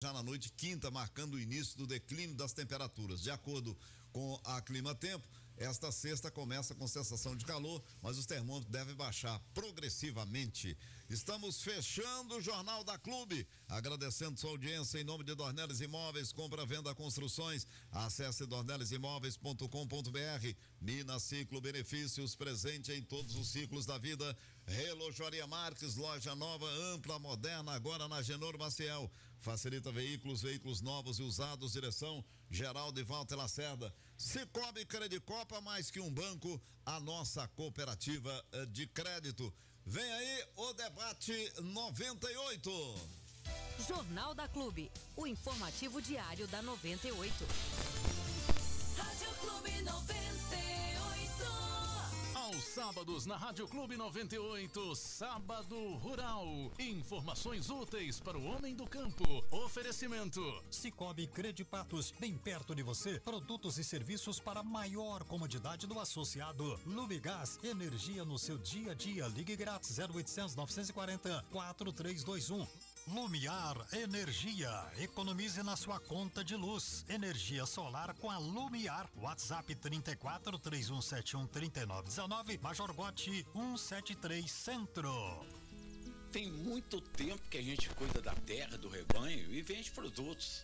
já na noite quinta, marcando o início do declínio das temperaturas. De acordo com a Clima Tempo, esta sexta começa com sensação de calor, mas os termômetros devem baixar progressivamente. Estamos fechando o Jornal da Clube, agradecendo sua audiência em nome de Dornelles Imóveis, compra, venda, construções. Acesse dornellesimóveis.com.br. Minas Ciclo, benefícios presente em todos os ciclos da vida. Relojoaria Marques, loja nova, ampla, moderna, agora na Genor Maciel. Facilita veículos novos e usados, direção Geraldo e Walter Lacerda. Cicobi Credicopa, mais que um banco, a nossa cooperativa de crédito. Vem aí o debate 98. Jornal da Clube, o informativo diário da 98. Rádio Clube 98. Aos sábados na Rádio Clube 98, Sábado Rural. Informações úteis para o homem do campo. Oferecimento Cicobi Credipatos, bem perto de você. Produtos e serviços para maior comodidade do associado. Lumigás, energia no seu dia a dia. Ligue grátis 0800 940 4321. Lumiar Energia. Economize na sua conta de luz. Energia solar com a Lumiar. WhatsApp 34 3171 3919, Major Gotti 173 Centro. Tem muito tempo que a gente cuida da terra, do rebanho e vende produtos.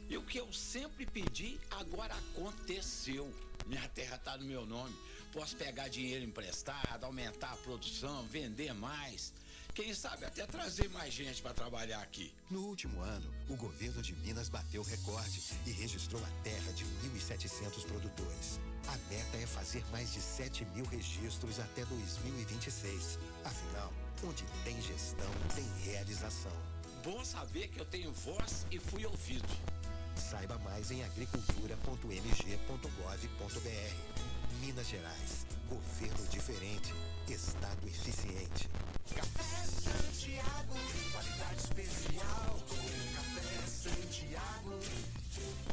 E o que eu sempre pedi, agora aconteceu. Minha terra está no meu nome. Posso pegar dinheiro emprestado, aumentar a produção, vender mais. Quem sabe até trazer mais gente para trabalhar aqui. No último ano, o governo de Minas bateu recorde e registrou a terra de 1.700 produtores. A meta é fazer mais de 7.000 registros até 2026. Afinal, onde tem gestão, tem realização. Bom saber que eu tenho voz e fui ouvido. Saiba mais em agricultura.mg.gov.br. Minas Gerais, governo diferente, estado eficiente. Café Santiago, qualidade especial. Café Santiago,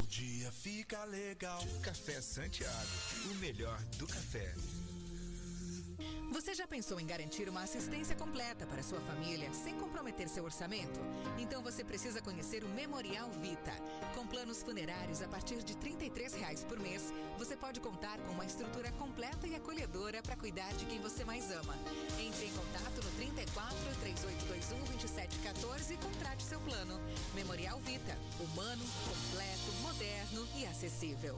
o dia fica legal. Café Santiago, o melhor do café. Você já pensou em garantir uma assistência completa para sua família sem comprometer seu orçamento? Então você precisa conhecer o Memorial Vita. Com planos funerários a partir de R$ 33,00 por mês, você pode contar com uma estrutura completa e acolhedora para cuidar de quem você mais ama. Entre em contato no 34 3821 2714 e contrate seu plano. Memorial Vita, humano, completo, moderno e acessível.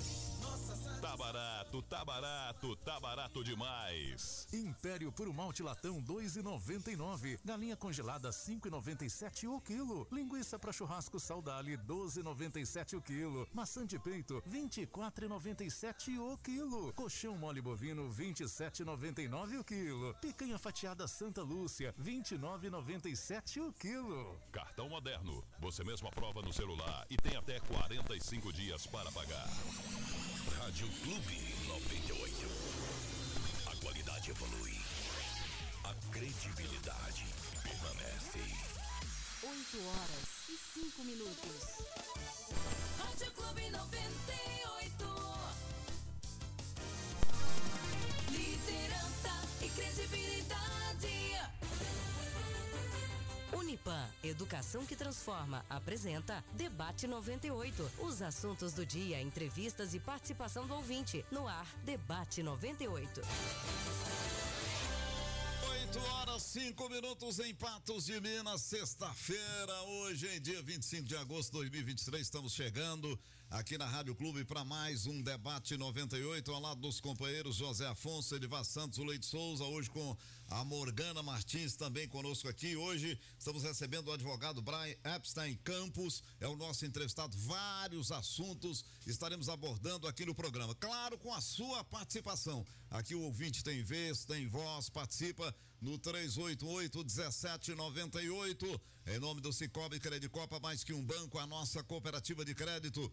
Tá barato, tá barato, tá barato demais. Império Puro Malte Latão 2,99. Galinha congelada 5,97 o quilo. Linguiça para churrasco Saudale 12,97 o quilo. Maçã de peito 24,97 o quilo. Colchão mole bovino 27,99 o quilo. Picanha fatiada Santa Lúcia 29,97 o quilo. Cartão Moderno. Você mesmo aprova no celular e tem até 45 dias para pagar. Rádio Clube 98. A qualidade evolui. A credibilidade permanece. 8h05. Rádio Clube 98. Liderança e credibilidade. Unipan, educação que transforma, apresenta Debate 98. Os assuntos do dia, entrevistas e participação do ouvinte. No ar, Debate 98. 8h05 em Patos de Minas, sexta-feira, hoje em dia 25 de agosto de 2023, estamos chegando aqui na Rádio Clube para mais um Debate 98, ao lado dos companheiros José Afonso, Edivar Santos, o Leite Souza, hoje com a Morgana Martins também conosco aqui. Hoje estamos recebendo o advogado Brian Epstein Campos, é o nosso entrevistado, vários assuntos estaremos abordando aqui no programa, claro, com a sua participação. Aqui o ouvinte tem vez, tem voz, participa no 388-1798, em nome do Cicobi Credicopa, mais que um banco, a nossa cooperativa de crédito.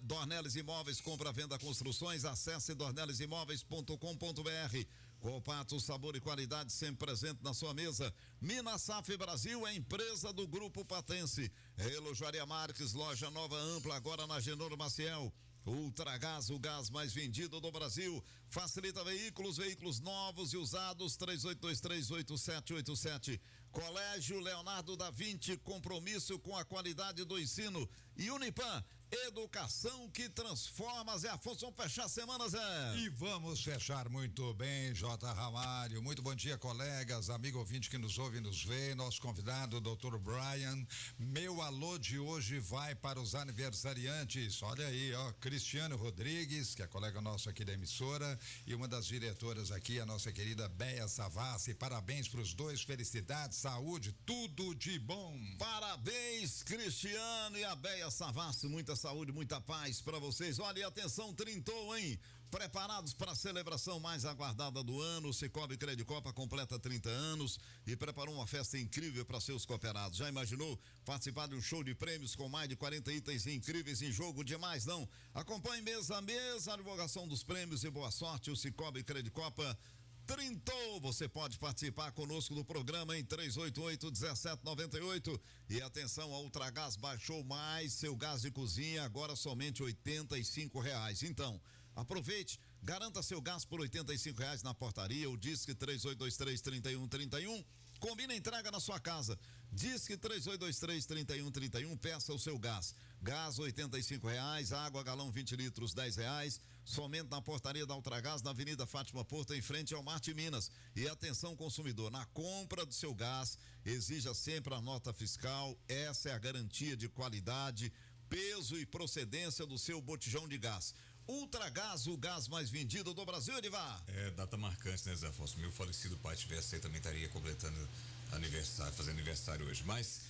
Dornelles Imóveis, compra, venda, construções, acesse dornellesimóveis.com.br. Copato, sabor e qualidade sempre presente na sua mesa. Minas Saf Brasil é empresa do Grupo Patense. Relojoaria Marques, loja nova ampla agora na Genor Maciel. Ultragás, o gás mais vendido do Brasil. Facilita veículos novos e usados. 38238787. Colégio Leonardo da Vinci, compromisso com a qualidade do ensino. E Unipan, educação que transforma. Zé Afonso, vamos fechar a semana, Zé. E vamos fechar muito bem, J. Ramalho. Muito bom dia, colegas, amigo ouvinte que nos ouve e nos vê. Nosso convidado, Dr. Brian. Meu alô de hoje vai para os aniversariantes. Olha aí, ó, Cristiano Rodrigues, que é colega nosso aqui da emissora, e uma das diretoras aqui, a nossa querida Béia Savassi. Parabéns para os dois, felicidades, saúde, tudo de bom. Parabéns, Cristiano e a Béia Savassi, muita saúde, muita paz para vocês. Olha, e atenção, trintou, hein? Preparados para a celebração mais aguardada do ano, o Cicobi Credicopa completa 30 anos e preparou uma festa incrível para seus cooperados. Já imaginou participar de um show de prêmios com mais de 40 itens incríveis em jogo? Demais, não? Acompanhe mês a mês a divulgação dos prêmios e boa sorte. O Cicobi Credicopa trintou. Você pode participar conosco do programa em 388-1798. E atenção, a Ultragás baixou mais seu gás de cozinha, agora somente R$85. Então, aproveite, garanta seu gás por R$85 na portaria, o Disque 3823-3131. Combina a entrega na sua casa. Disque 3823-3131, peça o seu gás. Gás R$85, água galão 20 litros R$10, somente na portaria da Ultragás, na Avenida Fátima Porto, em frente ao Marte Minas. E atenção, consumidor, na compra do seu gás, exija sempre a nota fiscal. Essa é a garantia de qualidade, peso e procedência do seu botijão de gás. Ultragás, o gás mais vendido do Brasil, Edivar. É data marcante, né, Zé Afonso? Meu falecido pai tivesse aí, também estaria completando aniversário, fazendo aniversário hoje. Mas,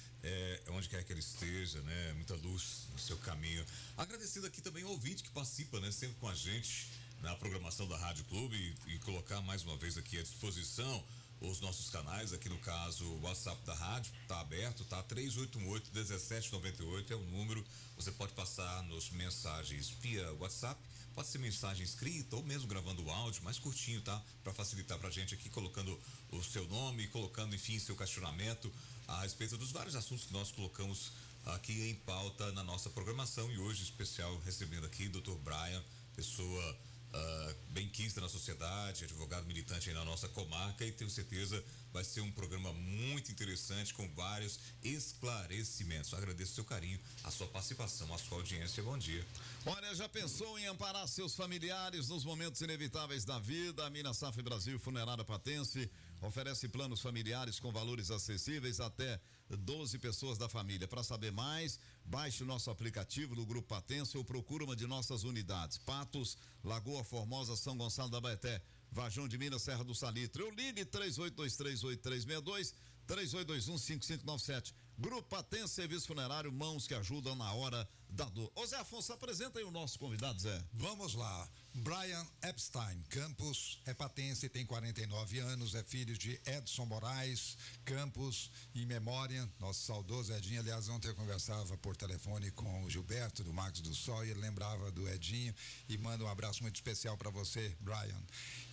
onde quer que ele esteja, né? Muita luz no seu caminho. Agradecendo aqui também ao ouvinte que participa, né? Sempre com a gente na programação da Rádio Clube e colocar mais uma vez aqui à disposição os nossos canais, aqui no caso o WhatsApp da rádio, tá aberto, tá? 3818-1798 é o número. Você pode passar nos mensagens via WhatsApp, pode ser mensagem escrita ou mesmo gravando o áudio, mais curtinho, tá? Para facilitar pra gente aqui, colocando o seu nome, colocando, enfim, seu questionamento a respeito dos vários assuntos que nós colocamos aqui em pauta na nossa programação. E hoje, especial, recebendo aqui o Dr. Brian, pessoa bem quista na sociedade, advogado militante aí na nossa comarca, e tenho certeza vai ser um programa muito interessante com vários esclarecimentos. Agradeço o seu carinho, a sua participação, a sua audiência. Bom dia. Olha, já pensou em amparar seus familiares nos momentos inevitáveis da vida? A Minas Safra Brasil Funerária Patense oferece planos familiares com valores acessíveis até 12 pessoas da família. Para saber mais, baixe o nosso aplicativo do Grupo Patense ou procure uma de nossas unidades. Patos, Lagoa Formosa, São Gonçalo da Baeté, Varjão de Minas, Serra do Salitre. Eu ligue 3823-8362, 3821-5597. Grupo Patense, serviço funerário, mãos que ajudam na hora da dor. Ô Zé Afonso, apresenta aí o nosso convidado, Zé. Vamos lá. Brian Epstein Campos é patense, tem 49 anos, é filho de Edson Moraes Campos, em memória, nosso saudoso Edinho. Aliás, ontem eu conversava por telefone com o Gilberto, do Marcos do Sol, e ele lembrava do Edinho, e manda um abraço muito especial para você, Brian.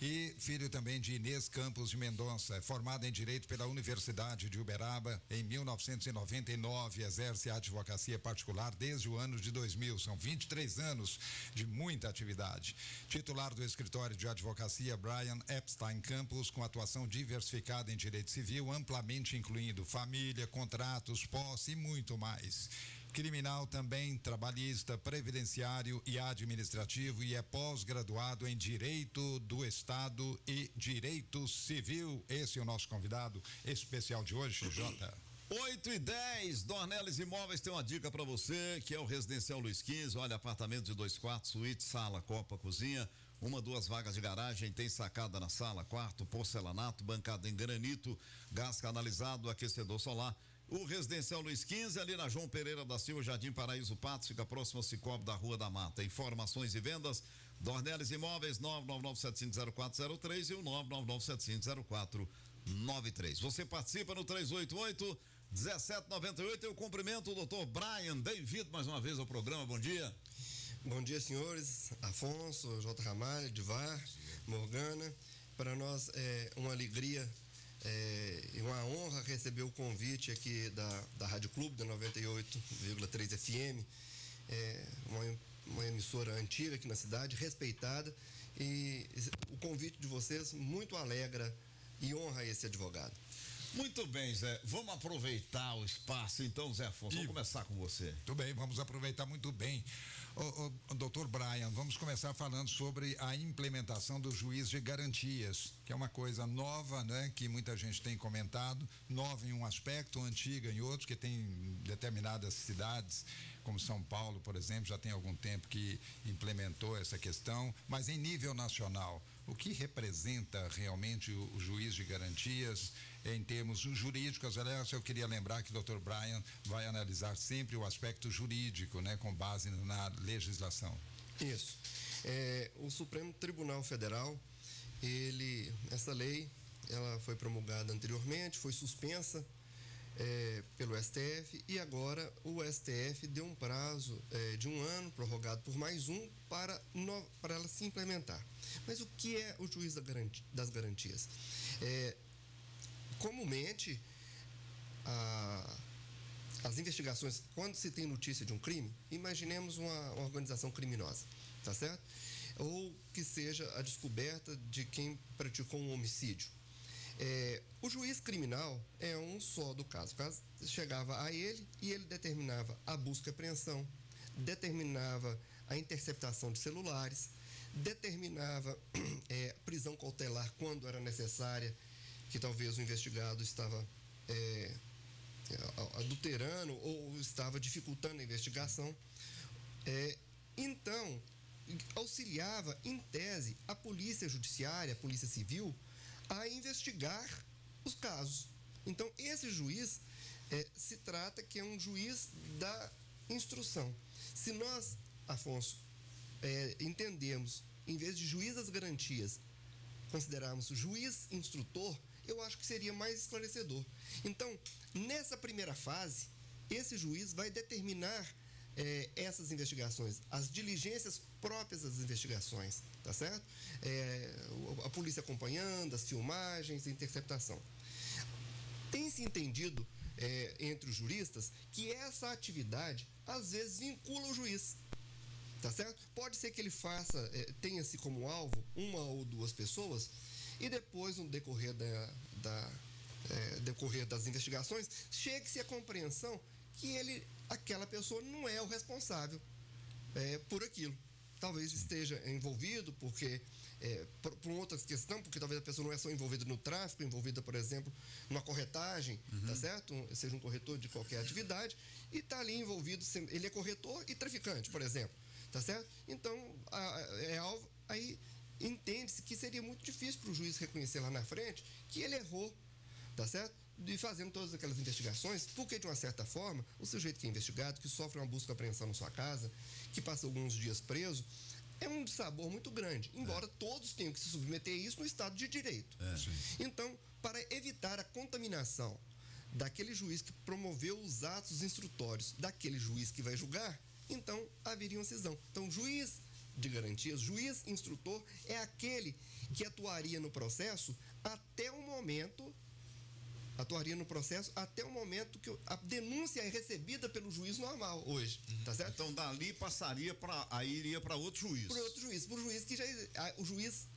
E filho também de Inês Campos de Mendonça, é formado em Direito pela Universidade de Uberaba em 1999, exerce a advocacia particular desde o ano de 2000, são 23 anos de muita atividade. Titular do escritório de advocacia Brian Epstein Campos, com atuação diversificada em direito civil, amplamente incluindo família, contratos, posse e muito mais. Criminal também, trabalhista, previdenciário e administrativo, e é pós-graduado em Direito do Estado e Direito Civil. Esse é o nosso convidado especial de hoje, Jota. 8h10, Dornelles Imóveis tem uma dica para você, que é o Residencial Luiz XV. Olha, apartamento de 2 quartos, suíte, sala, copa, cozinha, 1-2 vagas de garagem, tem sacada na sala, quarto, porcelanato, bancada em granito, gás canalizado, aquecedor solar. O Residencial Luiz XV, ali na João Pereira da Silva, Jardim Paraíso Patos, fica próximo ao Cicobi da Rua da Mata. Informações e vendas, Dornelles Imóveis, 999-750403 e o 999-750493. Você participa no 388-1798. Eu cumprimento o doutor Brian. Bem-vindo mais uma vez ao programa. Bom dia. Bom dia, senhores. Afonso, J. Ramalho, Edivar, Morgana. Para nós é uma alegria e uma honra receber o convite aqui da Rádio Clube, da 98,3 FM. Uma emissora antiga aqui na cidade, respeitada. E o convite de vocês muito alegra e honra esse advogado. Muito bem, Zé. Vamos aproveitar o espaço, então, Zé Afonso. Vamos começar com você. Muito bem, vamos aproveitar muito bem. Doutor Brian, vamos começar falando sobre a implementação do juiz de garantias, que é uma coisa nova, né? Que muita gente tem comentado, nova em um aspecto, antiga em outro, que tem determinadas cidades, como São Paulo, por exemplo, já tem algum tempo que implementou essa questão, mas em nível nacional, o que representa realmente o juiz de garantias em termos jurídicos? Aliás, eu queria lembrar que o Dr. Brian vai analisar sempre o aspecto jurídico, né, com base na legislação. Isso. O Supremo Tribunal Federal, essa lei, ela foi promulgada anteriormente, foi suspensa pelo STF, e agora o STF deu um prazo de 1 ano, prorrogado por mais um, para ela se implementar. Mas o que é o juiz das garantias? Comumente, as investigações, quando se tem notícia de um crime, imaginemos uma organização criminosa, tá certo? Ou que seja a descoberta de quem praticou um homicídio. O juiz criminal é um só do caso. O caso chegava a ele e ele determinava a busca e apreensão, determinava a interceptação de celulares, determinava prisão cautelar quando era necessária, que talvez o investigado estava adulterando ou estava dificultando a investigação. Então, auxiliava, em tese, a polícia judiciária, a polícia civil, a investigar os casos. Então, esse juiz se trata que é um juiz da instrução. Se nós, Afonso, entendemos, em vez de juiz das garantias, considerarmos juiz instrutor, eu acho que seria mais esclarecedor. Então, nessa primeira fase, esse juiz vai determinar essas investigações, as diligências próprias das investigações, tá certo? A polícia acompanhando, as filmagens, a interceptação. Tem-se entendido entre os juristas que essa atividade, às vezes, vincula o juiz, tá certo? Pode ser que ele tenha-se como alvo uma ou duas pessoas e depois, no decorrer decorrer das investigações, chegue-se à compreensão que aquela pessoa não é o responsável por aquilo. Talvez esteja envolvido porque por outra questão, porque talvez a pessoa não é só envolvida no tráfico, envolvida, por exemplo, numa corretagem, tá certo? Seja um corretor de qualquer atividade e está ali envolvido, ele é corretor e traficante, por exemplo, tá certo? Então, aí entende-se que seria muito difícil para o juiz reconhecer lá na frente que ele errou, tá certo? E fazendo todas aquelas investigações, porque de uma certa forma, o sujeito que é investigado, que sofre uma busca e apreensão na sua casa, que passa alguns dias preso, é um dissabor muito grande, embora todos tenham que se submeter a isso no Estado de Direito. Então, para evitar a contaminação daquele juiz que promoveu os atos instrutórios daquele juiz que vai julgar, então haveria uma cisão. Então, juiz de garantias, juiz instrutor, é aquele que atuaria no processo até o momento que a denúncia é recebida pelo juiz normal hoje, tá certo? Então, dali passaria iria para outro juiz. Para outro juiz, que já o juiz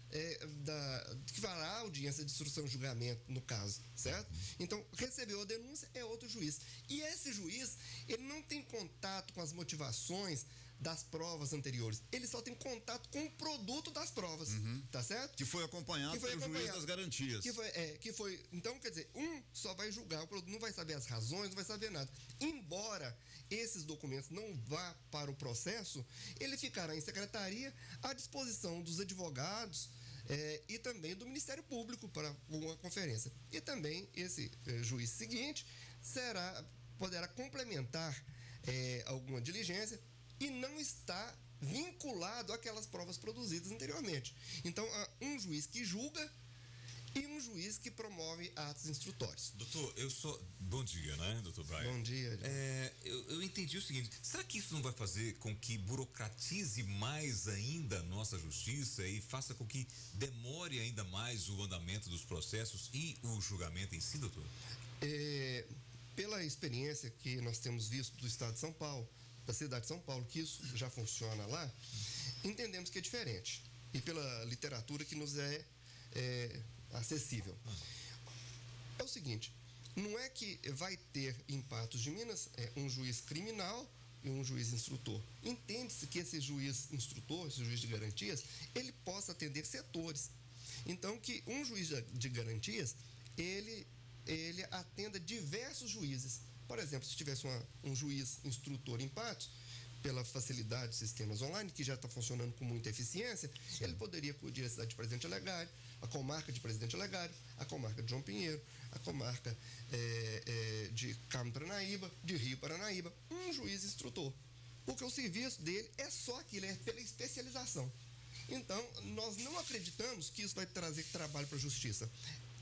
que fará a audiência de instrução e julgamento, no caso, certo? Então, recebeu a denúncia, é outro juiz. E esse juiz, ele não tem contato com as motivações das provas anteriores. Ele só tem contato com o produto das provas, tá certo? Que foi acompanhado pelo juiz das garantias. Então, quer dizer, só vai julgar o produto, não vai saber as razões, não vai saber nada. Embora esses documentos não vá para o processo, ele ficará em secretaria à disposição dos advogados e também do Ministério Público para uma conferência. E também esse juiz seguinte poderá complementar alguma diligência e não está vinculado àquelas provas produzidas anteriormente. Então, há um juiz que julga e um juiz que promove atos instrutórios. Doutor, bom dia, né, doutor Brian? Bom dia. Eu entendi o seguinte, será que isso não vai fazer com que burocratize mais ainda a nossa justiça e faça com que demore ainda mais o andamento dos processos e o julgamento em si, doutor? Pela experiência que nós temos visto do Estado de São Paulo, da cidade de São Paulo, que isso já funciona lá, entendemos que é diferente. E pela literatura que nos é acessível. É o seguinte, não é que vai ter em Patos de Minas um juiz criminal e um juiz instrutor. Entende-se que esse juiz instrutor, esse juiz de garantias, ele possa atender setores. Então, que um juiz de garantias, ele atenda diversos juízes. Por exemplo, se tivesse um juiz instrutor em Patos, pela facilidade de sistemas online, que já está funcionando com muita eficiência, sim, ele poderia acudir a cidade de Presidente Olegário, a comarca de Presidente Olegário, a comarca de João Pinheiro, a comarca de Carmo Paranaíba, de Rio Paranaíba, um juiz instrutor. Porque o serviço dele é só aquilo, é pela especialização. Então, nós não acreditamos que isso vai trazer trabalho para a justiça.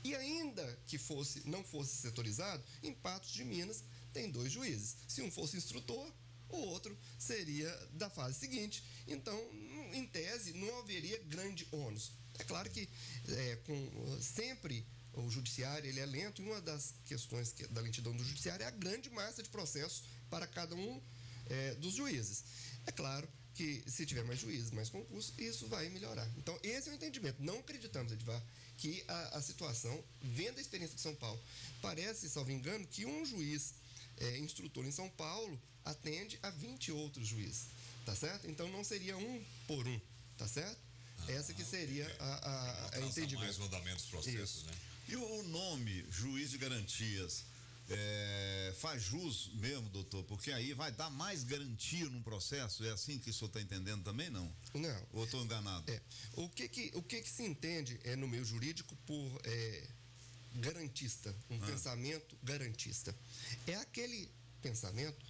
E ainda que não fosse setorizado, em Patos de Minas tem 2 juízes. Se um fosse instrutor, o outro seria da fase seguinte. Então, em tese, não haveria grande ônus. É claro que sempre o judiciário ele é lento, e uma das questões da lentidão do judiciário é a grande massa de processos para cada um dos juízes. É claro que se tiver mais juízes, mais concursos, isso vai melhorar. Então, esse é o entendimento. Não acreditamos, Edivar, que a situação, vendo a experiência de São Paulo, parece, salvo engano, que um juiz instrutor em São Paulo atende a 20 outros juízes, tá certo? Então, não seria 1 por 1, tá certo? Essa que seria a entendimento. Mais o andamento dos processos, né? E o nome juiz de garantias faz jus mesmo, doutor? Porque aí vai dar mais garantia no processo? É assim que o senhor está entendendo também, não? Não. Ou estou enganado? O que se entende no meio jurídico por garantista, pensamento garantista? É aquele pensamento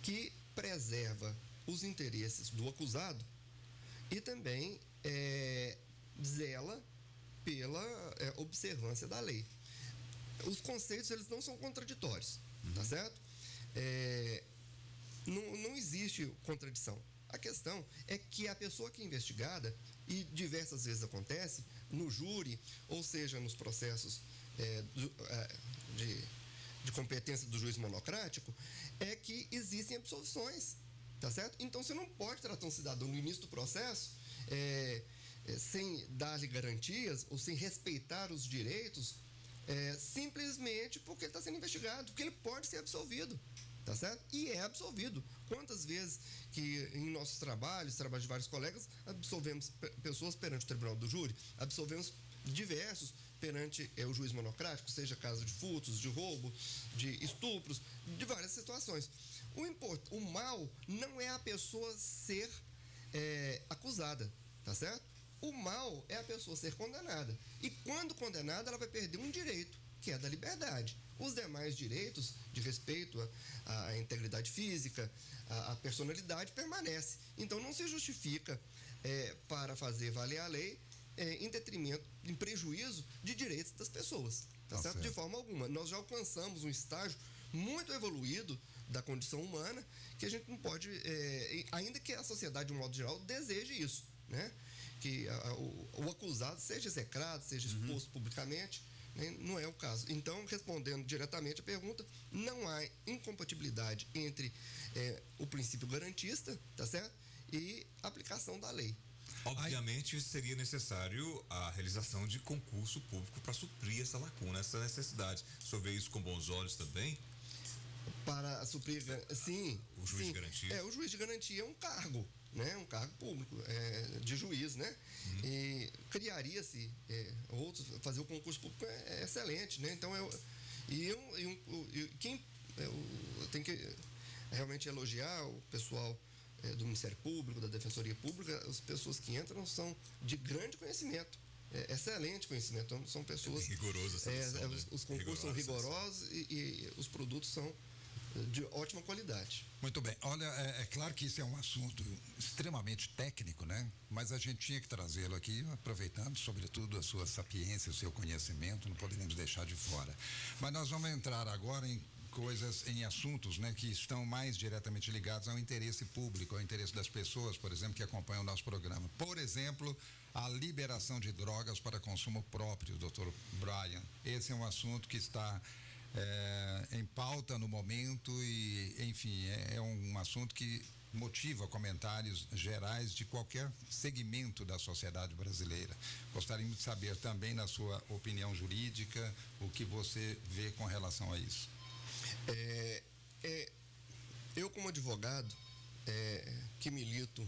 que preserva os interesses do acusado e também zela pela observância da lei. Os conceitos, eles não são contraditórios, tá certo? Não existe contradição. A questão é que a pessoa que é investigada, e diversas vezes acontece, no júri, ou seja, nos processos de competência do juiz monocrático, é que existem absolvições, tá certo? Então, você não pode tratar um cidadão no início do processo sem dar-lhe garantias ou sem respeitar os direitos, simplesmente porque ele está sendo investigado, porque ele pode ser absolvido, tá certo? E é absolvido. Quantas vezes que em nossos trabalhos de vários colegas, absolvemos pessoas perante o tribunal do júri, absolvemos diversos perante o juiz monocrático, seja caso de furtos, de roubo, de estupros, de várias situações. O mal não é a pessoa ser acusada, tá certo? O mal é a pessoa ser condenada. E quando condenada, ela vai perder um direito, que é da liberdade. Os demais direitos de respeito à integridade física, à personalidade, permanece. Então, não se justifica para fazer valer a lei em prejuízo de direitos das pessoas, tá certo? De forma alguma. Nós já alcançamos um estágio muito evoluído da condição humana, que a gente não pode, ainda que a sociedade, de um modo geral, deseje isso, né? Que o acusado seja execrado, seja exposto publicamente, né? Não é o caso. Então, respondendo diretamente a pergunta, não há incompatibilidade entre o princípio garantista, tá certo? E a aplicação da lei. Obviamente, seria necessário a realização de concurso público para suprir essa lacuna, essa necessidade. O senhor vê isso com bons olhos também? Para suprir, sim. O juiz de garantia? O juiz de garantia é um cargo, né? Um cargo público, de juiz, né? E criaria-se outros, fazer o concurso público é excelente, né? Então, eu tenho que realmente elogiar o pessoal do Ministério Público, da Defensoria Pública. As pessoas que entram são de grande conhecimento, excelente conhecimento. Então, são pessoas... rigorosa a seleção, né? Os concursos são rigorosos e os produtos são de ótima qualidade. Muito bem. Olha, é claro que isso é um assunto extremamente técnico, né? Mas a gente tinha que trazê-lo aqui, aproveitando, sobretudo, a sua sapiência, o seu conhecimento, não poderíamos deixar de fora. Mas nós vamos entrar agora em assuntos, né, que estão mais diretamente ligados ao interesse público, ao interesse das pessoas, por exemplo, que acompanham o nosso programa. Por exemplo, a liberação de drogas para consumo próprio, doutor Brian. Esse é um assunto que está em pauta no momento e, enfim, é um assunto que motiva comentários gerais de qualquer segmento da sociedade brasileira. Gostaríamos de saber também, na sua opinião jurídica, o que você vê com relação a isso. Eu, como advogado, que milito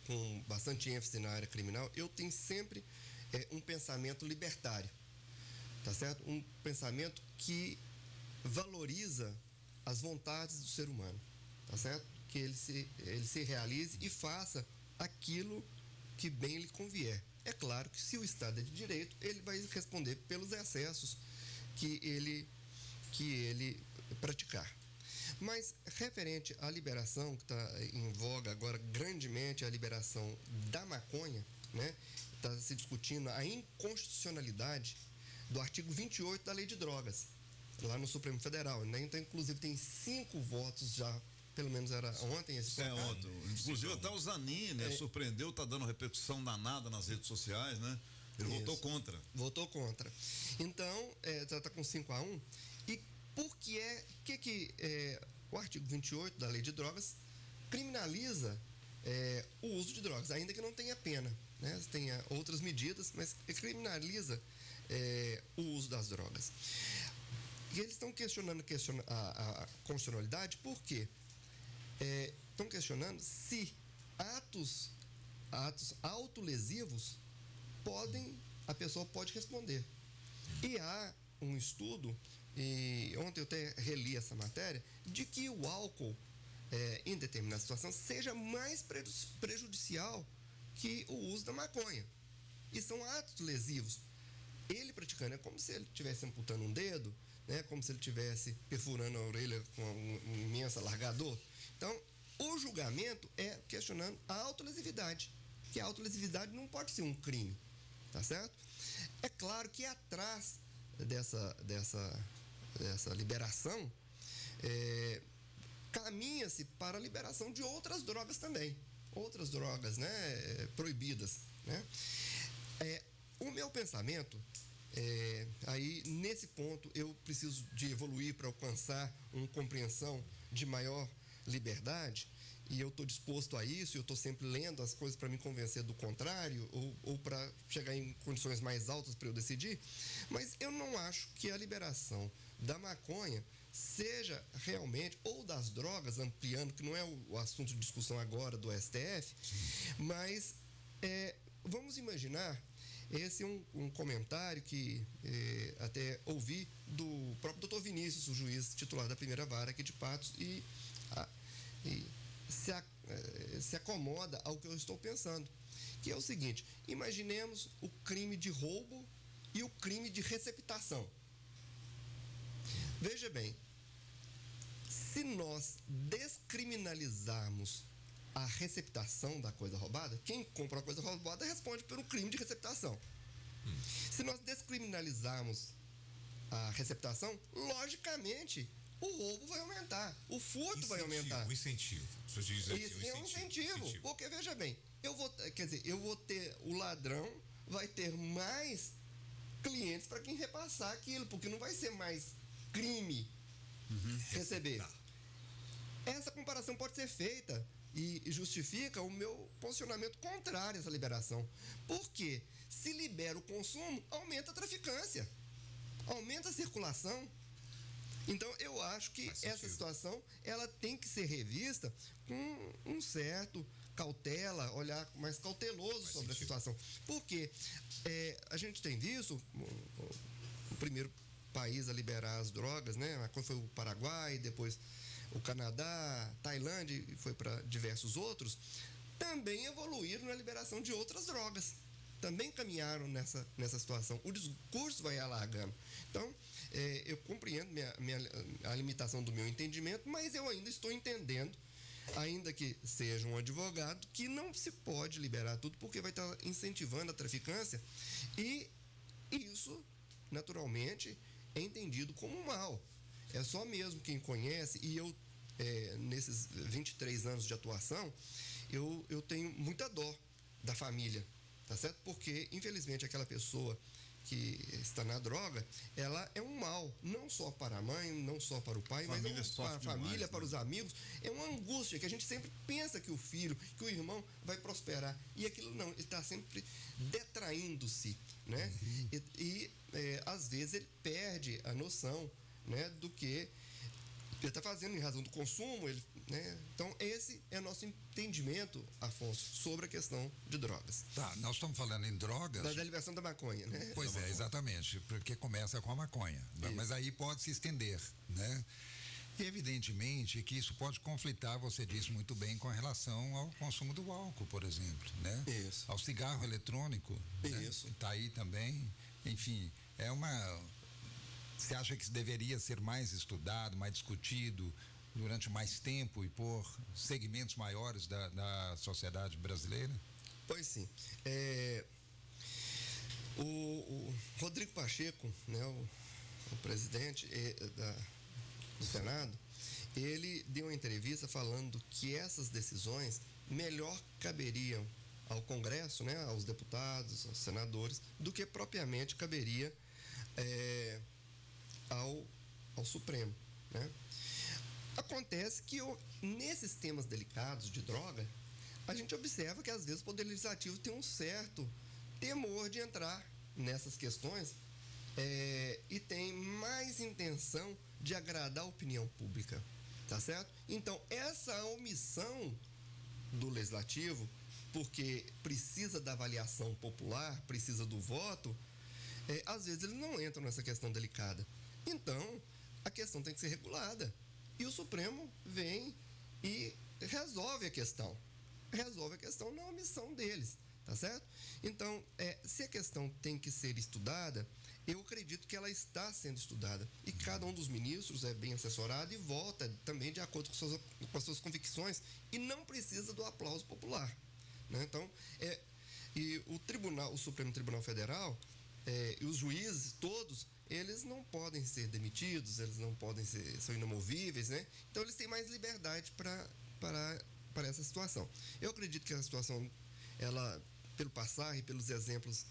com bastante ênfase na área criminal, eu tenho sempre um pensamento libertário, tá certo? Um pensamento que valoriza as vontades do ser humano, tá certo? Que ele se realize e faça aquilo que bem lhe convier. É claro que se o Estado é de direito, ele vai responder pelos excessos que ele praticar. Mas, referente à liberação, que está em voga agora grandemente, a liberação da maconha, né? Está se discutindo a inconstitucionalidade do artigo 28 da Lei de Drogas, lá no Supremo Federal, né? Então, inclusive, tem 5 votos já, pelo menos era ontem esse ontem. Inclusive, até o Zanin, né? Surpreendeu, está dando repercussão danada nas redes sociais, né? Ele votou contra. Votou contra. Então, está com 5-1. E por que o artigo 28 da Lei de Drogas criminaliza o uso de drogas, ainda que não tenha pena, né? Tenha outras medidas, mas criminaliza o uso das drogas. E eles estão questionando a constitucionalidade porque estão questionando se atos autolesivos a pessoa pode responder. E há um estudo, e ontem eu até reli essa matéria, de que o álcool, em determinada situação, seja mais prejudicial que o uso da maconha. E são atos lesivos. Ele praticando é como se ele estivesse amputando um dedo, né? Como se ele estivesse perfurando a orelha com um imenso alargador. Então, o julgamento é questionando a autolesividade, que a autolesividade não pode ser um crime, tá certo? É claro que atrás dessa liberação, caminha-se para a liberação de outras drogas também, outras drogas, né, proibidas, né? O meu pensamento, aí nesse ponto eu preciso de evoluir para alcançar uma compreensão de maior liberdade, e eu estou disposto a isso, eu estou sempre lendo as coisas para me convencer do contrário, ou para chegar em condições mais altas para eu decidir, mas eu não acho que a liberação da maconha seja realmente, ou das drogas, ampliando, que não é o assunto de discussão agora do STF, mas vamos imaginar, esse é um comentário que até ouvi do próprio Dr. Vinícius, o juiz titular da primeira vara aqui de Patos, e se acomoda ao que eu estou pensando, que é o seguinte: imaginemos o crime de roubo e o crime de receptação. Veja bem, se nós descriminalizarmos a receptação da coisa roubada, quem compra a coisa roubada responde por um crime de receptação. Se nós descriminalizarmos a receptação, logicamente o roubo vai aumentar, o furto vai aumentar. O incentivo. Isso é um incentivo. Porque, veja bem, eu vou ter, o ladrão vai ter mais clientes para quem repassar aquilo, porque não vai ser mais crime receber. Essa comparação pode ser feita e justifica o meu posicionamento contrário a essa liberação. Porque se libera o consumo, aumenta a traficância, aumenta a circulação. Então, eu acho que essa situação, ela tem que ser revista com um certo cautela, olhar mais cauteloso sobre a situação. Porque a gente tem visto o primeiro país a liberar as drogas, né? Quando foi o Paraguai, depois o Canadá, Tailândia e foi para diversos outros, também evoluíram na liberação de outras drogas. Também caminharam nessa situação. O discurso vai alargando. Então, eu compreendo a limitação do meu entendimento, mas eu ainda estou entendendo, ainda que seja um advogado, que não se pode liberar tudo, porque vai estar incentivando a traficância, e isso, naturalmente, é entendido como mal. É só mesmo quem conhece, e eu, nesses 23 anos de atuação, eu tenho muita dó da família, tá certo? Porque, infelizmente, aquela pessoa que está na droga, ela é um mal, não só para a mãe, não só para o pai, mas para a família, para os amigos. É uma angústia que a gente sempre pensa que o filho, que o irmão vai prosperar. E aquilo não, ele está sempre detraindo-se, né? Às vezes ele perde a noção, né, do que ele está fazendo em razão do consumo, né? Então, esse é nosso entendimento, Afonso, sobre a questão de drogas. Tá, nós estamos falando em drogas. Da derivação da maconha, né? Pois é, exatamente, porque começa com a maconha, né? Mas aí pode se estender, né? E evidentemente que isso pode conflitar, você disse muito bem, com relação ao consumo do álcool, por exemplo, né? Isso. Ao cigarro eletrônico. Isso. Né? Tá aí também. Enfim, é uma... Você acha que isso deveria ser mais estudado, mais discutido durante mais tempo e por segmentos maiores da sociedade brasileira? Pois sim. O Rodrigo Pacheco, né, o presidente do Senado, ele deu uma entrevista falando que essas decisões melhor caberiam ao Congresso, né, aos deputados, aos senadores, do que propriamente caberia ao Supremo, né? Acontece que nesses temas delicados de droga, a gente observa que às vezes o Poder Legislativo tem um certo temor de entrar nessas questões e tem mais intenção de agradar a opinião pública, tá certo? Então, essa omissão do Legislativo, porque precisa da avaliação popular, precisa do voto, às vezes eles não entram nessa questão delicada. Então, a questão tem que ser regulada. E o Supremo vem e resolve a questão. Resolve a questão na omissão deles, tá certo? Então, se a questão tem que ser estudada, eu acredito que ela está sendo estudada. E cada um dos ministros é bem assessorado e vota também de acordo com as suas convicções e não precisa do aplauso popular, né? Então, e o Supremo Tribunal Federal e os juízes todos, eles não podem ser demitidos, eles não podem são inamovíveis, né? Então, eles têm mais liberdade para essa situação. Eu acredito que a situação, ela, pelo passar e pelos exemplos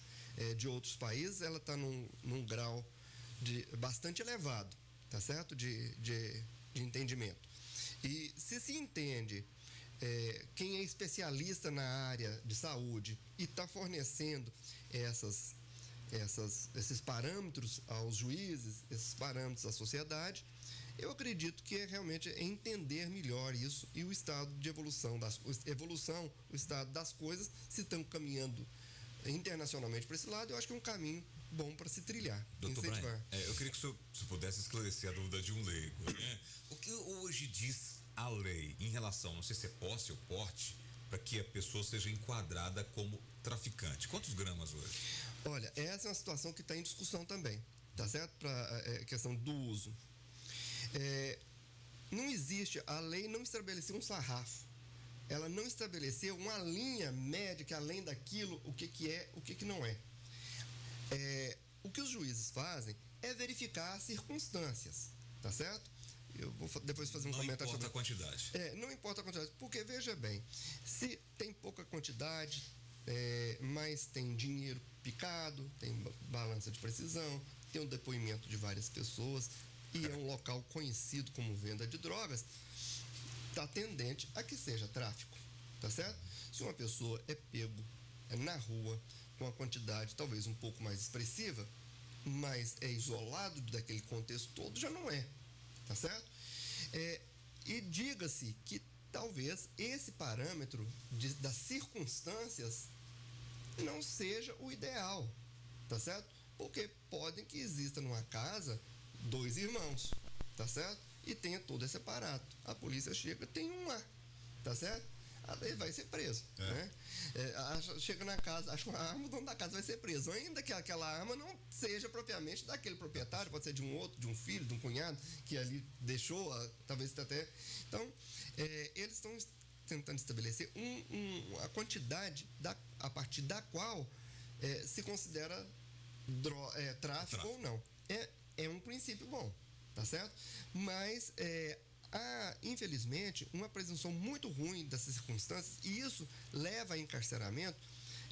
de outros países, ela está num grau bastante elevado, tá certo? De entendimento. E se entende quem é especialista na área de saúde e está fornecendo esses parâmetros aos juízes, esses parâmetros à sociedade, eu acredito que realmente é entender melhor isso e o estado de evolução, o estado das coisas, se estão caminhando internacionalmente para esse lado, eu acho que é um caminho bom para se trilhar. Doutor Brian, eu queria que o senhor pudesse esclarecer a dúvida de um leigo, né? O que hoje diz a lei em relação, não sei se é posse ou porte, para que a pessoa seja enquadrada como traficante? Quantos gramas hoje? Olha, essa é uma situação que está em discussão também, tá certo? Para a questão do uso. Não existe, a lei não estabeleceu um sarrafo. Ela não estabeleceu uma linha médica além daquilo, o que é, o que não é. O que os juízes fazem é verificar as circunstâncias, tá certo? Eu vou depois fazer um comentário sobre... Não importa a quantidade. Não importa a quantidade, porque veja bem, se tem pouca quantidade, mas tem dinheiro picado, tem balança de precisão, tem um depoimento de várias pessoas e é um local conhecido como venda de drogas, está tendente a que seja tráfico, tá certo? Se uma pessoa é pego na rua com a quantidade talvez um pouco mais expressiva, mas é isolado daquele contexto todo, já não é, tá certo? E diga-se que talvez esse parâmetro das circunstâncias não seja o ideal, tá certo? Porque podem que exista numa casa 2 irmãos, tá certo? E tenha todo esse aparato. A polícia chega, tem um lá, tá certo? Ele vai ser preso, né? Chega na casa, acha uma arma, o dono da casa vai ser preso. Ainda que aquela arma não seja propriamente daquele proprietário, pode ser de um outro, de um filho, de um cunhado, que ali deixou, talvez até... Então, eles estão tentando estabelecer a quantidade a partir da qual se considera tráfico ou não. É um princípio bom, tá certo? Mas há, infelizmente, uma presunção muito ruim dessas circunstâncias, e isso leva a encarceramento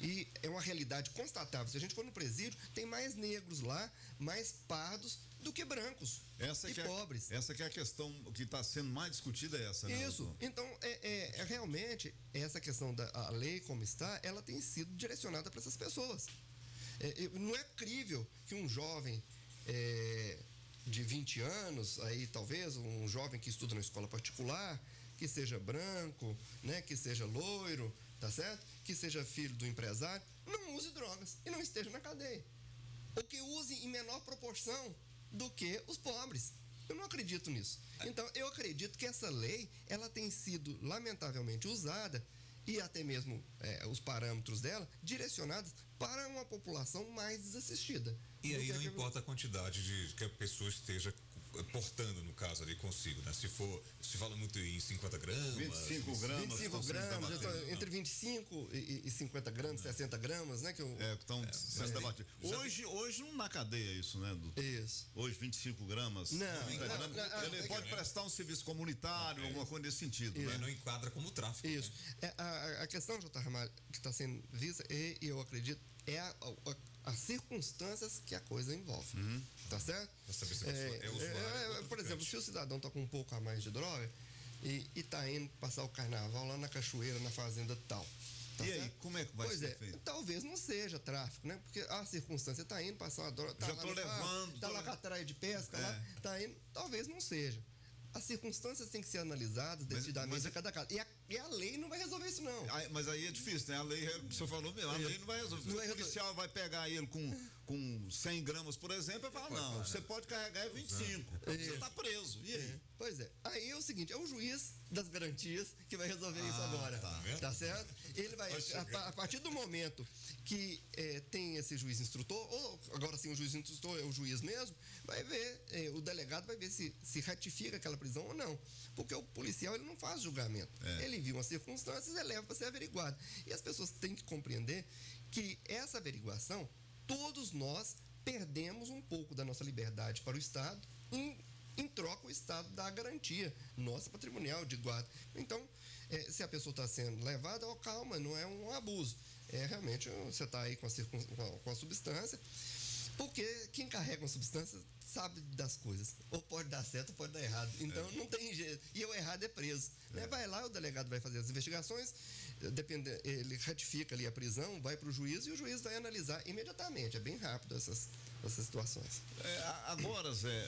E é uma realidade constatável. Se a gente for no presídio, tem mais negros lá, mais pardos do que brancos essa e que pobres. Essa que é a questão que está sendo mais discutida, é essa, né? Isso. doutor? Então, realmente, essa questão da a lei como está, ela tem sido direcionada para essas pessoas. Não é crível que um jovem de 20 anos, aí talvez, um jovem que estuda na escola particular, que seja branco, né, que seja loiro, tá certo? Que seja filho do empresário, não use drogas e não esteja na cadeia. Ou que use em menor proporção do que os pobres. Eu não acredito nisso. Então, eu acredito que essa lei, ela tem sido lamentavelmente usada, e até mesmo os parâmetros dela, direcionados para uma população mais desassistida. E aí não importa a quantidade de que a pessoa esteja portando, no caso, ali consigo, né? Se fala muito em 50 gramas... 25 gramas. 25 gramas, entre 25 e 50 gramas, 60 gramas, né? Estão sendo debatidos. Hoje não na cadeia isso, né, doutor? Isso. Hoje 25 gramas. Ele pode prestar um serviço comunitário, alguma coisa nesse sentido, né? Não enquadra como tráfico. Isso. Né? A questão, J. Ramalho, que está sendo vista, e eu acredito, é as circunstâncias que a coisa envolve. Tá certo? Pra saber se a pessoa é usuário. Por exemplo, se o cidadão está com um pouco a mais de droga e está indo passar o carnaval lá na cachoeira, na fazenda tal. Tá e certo? aí, como é que vai ser feito? Talvez não seja tráfico, né? Porque a circunstância está indo passar uma droga. Já estou levando. Está lá com a traia de pesca, lá, está indo. Talvez não seja. As circunstâncias têm que ser analisadas devidamente a cada caso. E a lei não vai resolver isso, não. Mas aí é difícil, né? A lei, o senhor falou mesmo, a lei não vai resolver. Se o policial vai pegar ele com 100 gramas, por exemplo, e falar, não, você pode carregar 25. Você está preso. E aí? Pois é. Aí é o seguinte, é o juiz das garantias que vai resolver isso agora. Tá certo? Ele vai, a partir do momento que tem esse juiz instrutor, ou agora sim o juiz instrutor é o juiz mesmo, vai ver, o delegado vai ver se ratifica aquela prisão ou não. Porque o policial, ele não faz julgamento. Ele viu as circunstâncias e leva para ser averiguado. E as pessoas têm que compreender que essa averiguação, todos nós perdemos um pouco da nossa liberdade para o Estado, em troca o Estado dá a garantia nossa patrimonial de guarda. Então, se a pessoa está sendo levada, calma, não é um abuso. Realmente, você está aí com a substância, porque quem carrega uma substância sabe das coisas. Ou pode dar certo ou pode dar errado. Então, não tem jeito. E o errado é preso. Né? Vai lá, o delegado vai fazer as investigações, ele ratifica ali a prisão, vai para o juiz e o juiz vai analisar imediatamente. É bem rápido essas situações. Agora, Zé,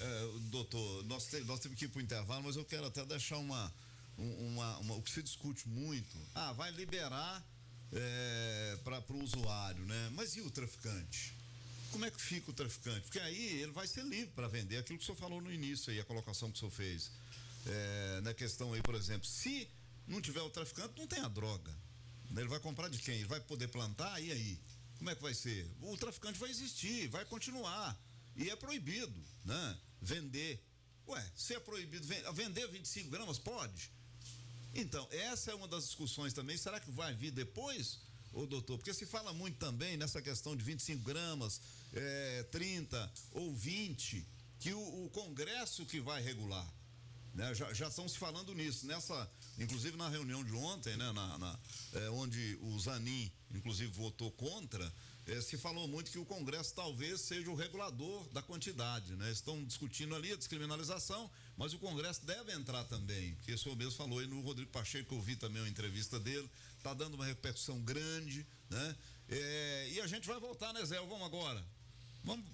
doutor, nós temos que ir para o intervalo, mas eu quero até deixar o que se discute muito. Vai liberar para o usuário, né? Mas e o traficante? Como é que fica o traficante? Porque aí ele vai ser livre para vender aquilo que o senhor falou no início aí, a colocação que o senhor fez. Na questão aí, por exemplo, se não tiver o traficante, não tem a droga. Ele vai comprar de quem? Ele vai poder plantar? E aí? Como é que vai ser? O traficante vai existir, vai continuar. E é proibido, né? Vender. Se é proibido vender 25 gramas, pode? Então, essa é uma das discussões também. Será que vai vir depois, doutor? Porque se fala muito também nessa questão de 25 gramas, 30 ou 20, que o Congresso que vai regular. Né? Já estão se falando nisso. Inclusive na reunião de ontem, né? Onde o Zanin, inclusive, votou contra, se falou muito que o Congresso talvez seja o regulador da quantidade, né? Estão discutindo ali a descriminalização, mas o Congresso deve entrar também, porque o senhor mesmo falou aí no Rodrigo Pacheco, eu vi também uma entrevista dele, está dando uma repercussão grande, né? E a gente vai voltar, né, Zé? Vamos agora.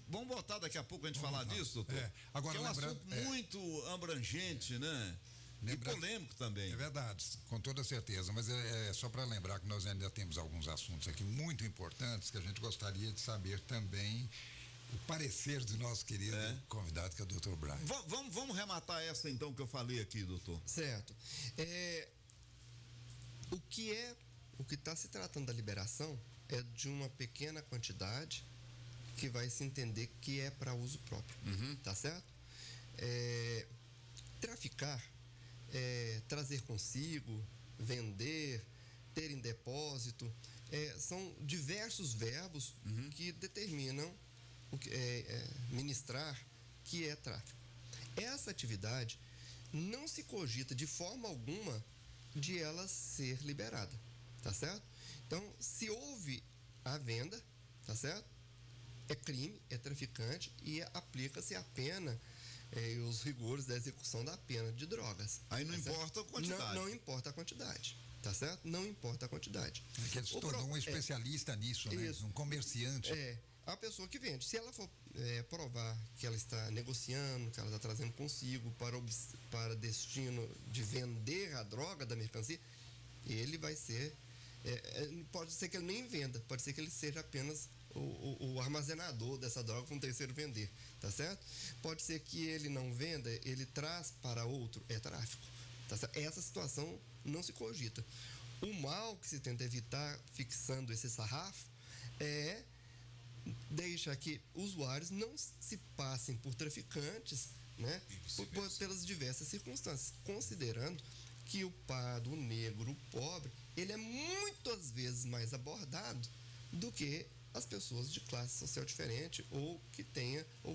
Vamos voltar daqui a pouco a gente falar disso, doutor? Agora, que é um assunto muito abrangente, né? E polêmico também. É verdade, com toda certeza, mas é só para lembrar que nós ainda temos alguns assuntos aqui muito importantes que a gente gostaria de saber também o parecer do nosso querido convidado, que é o doutor Brian. Vamos rematar essa então que eu falei aqui, doutor. Certo. O que está se tratando da liberação é de uma pequena quantidade que vai se entender que é para uso próprio, tá certo? Traficar, trazer consigo, vender, ter em depósito, são diversos verbos que determinam o que ministrar, que é tráfico. Essa atividade não se cogita de forma alguma de ela ser liberada, tá certo? Então, se houve a venda, tá certo? É crime, é traficante e aplica-se a pena e os rigores da execução da pena de drogas. Aí não importa a quantidade. Não importa a quantidade, tá certo? Não importa a quantidade. É que ele se tornou um especialista nisso, né? Isso. Um comerciante. A pessoa que vende, se ela for provar que ela está negociando, que ela está trazendo consigo para destino de vender a droga da mercancia, ele vai ser, pode ser que ele nem venda, pode ser que ele seja apenas o armazenador dessa droga para um terceiro vender, tá certo? Pode ser que ele não venda, ele traz para outro, é tráfico, tá certo? Essa situação não se cogita. O mal que se tenta evitar fixando esse sarrafo é deixar que usuários não se passem por traficantes, né? Pelas diversas circunstâncias, considerando que o pardo, o negro, o pobre, ele é muitas vezes mais abordado do que as pessoas de classe social diferente ou que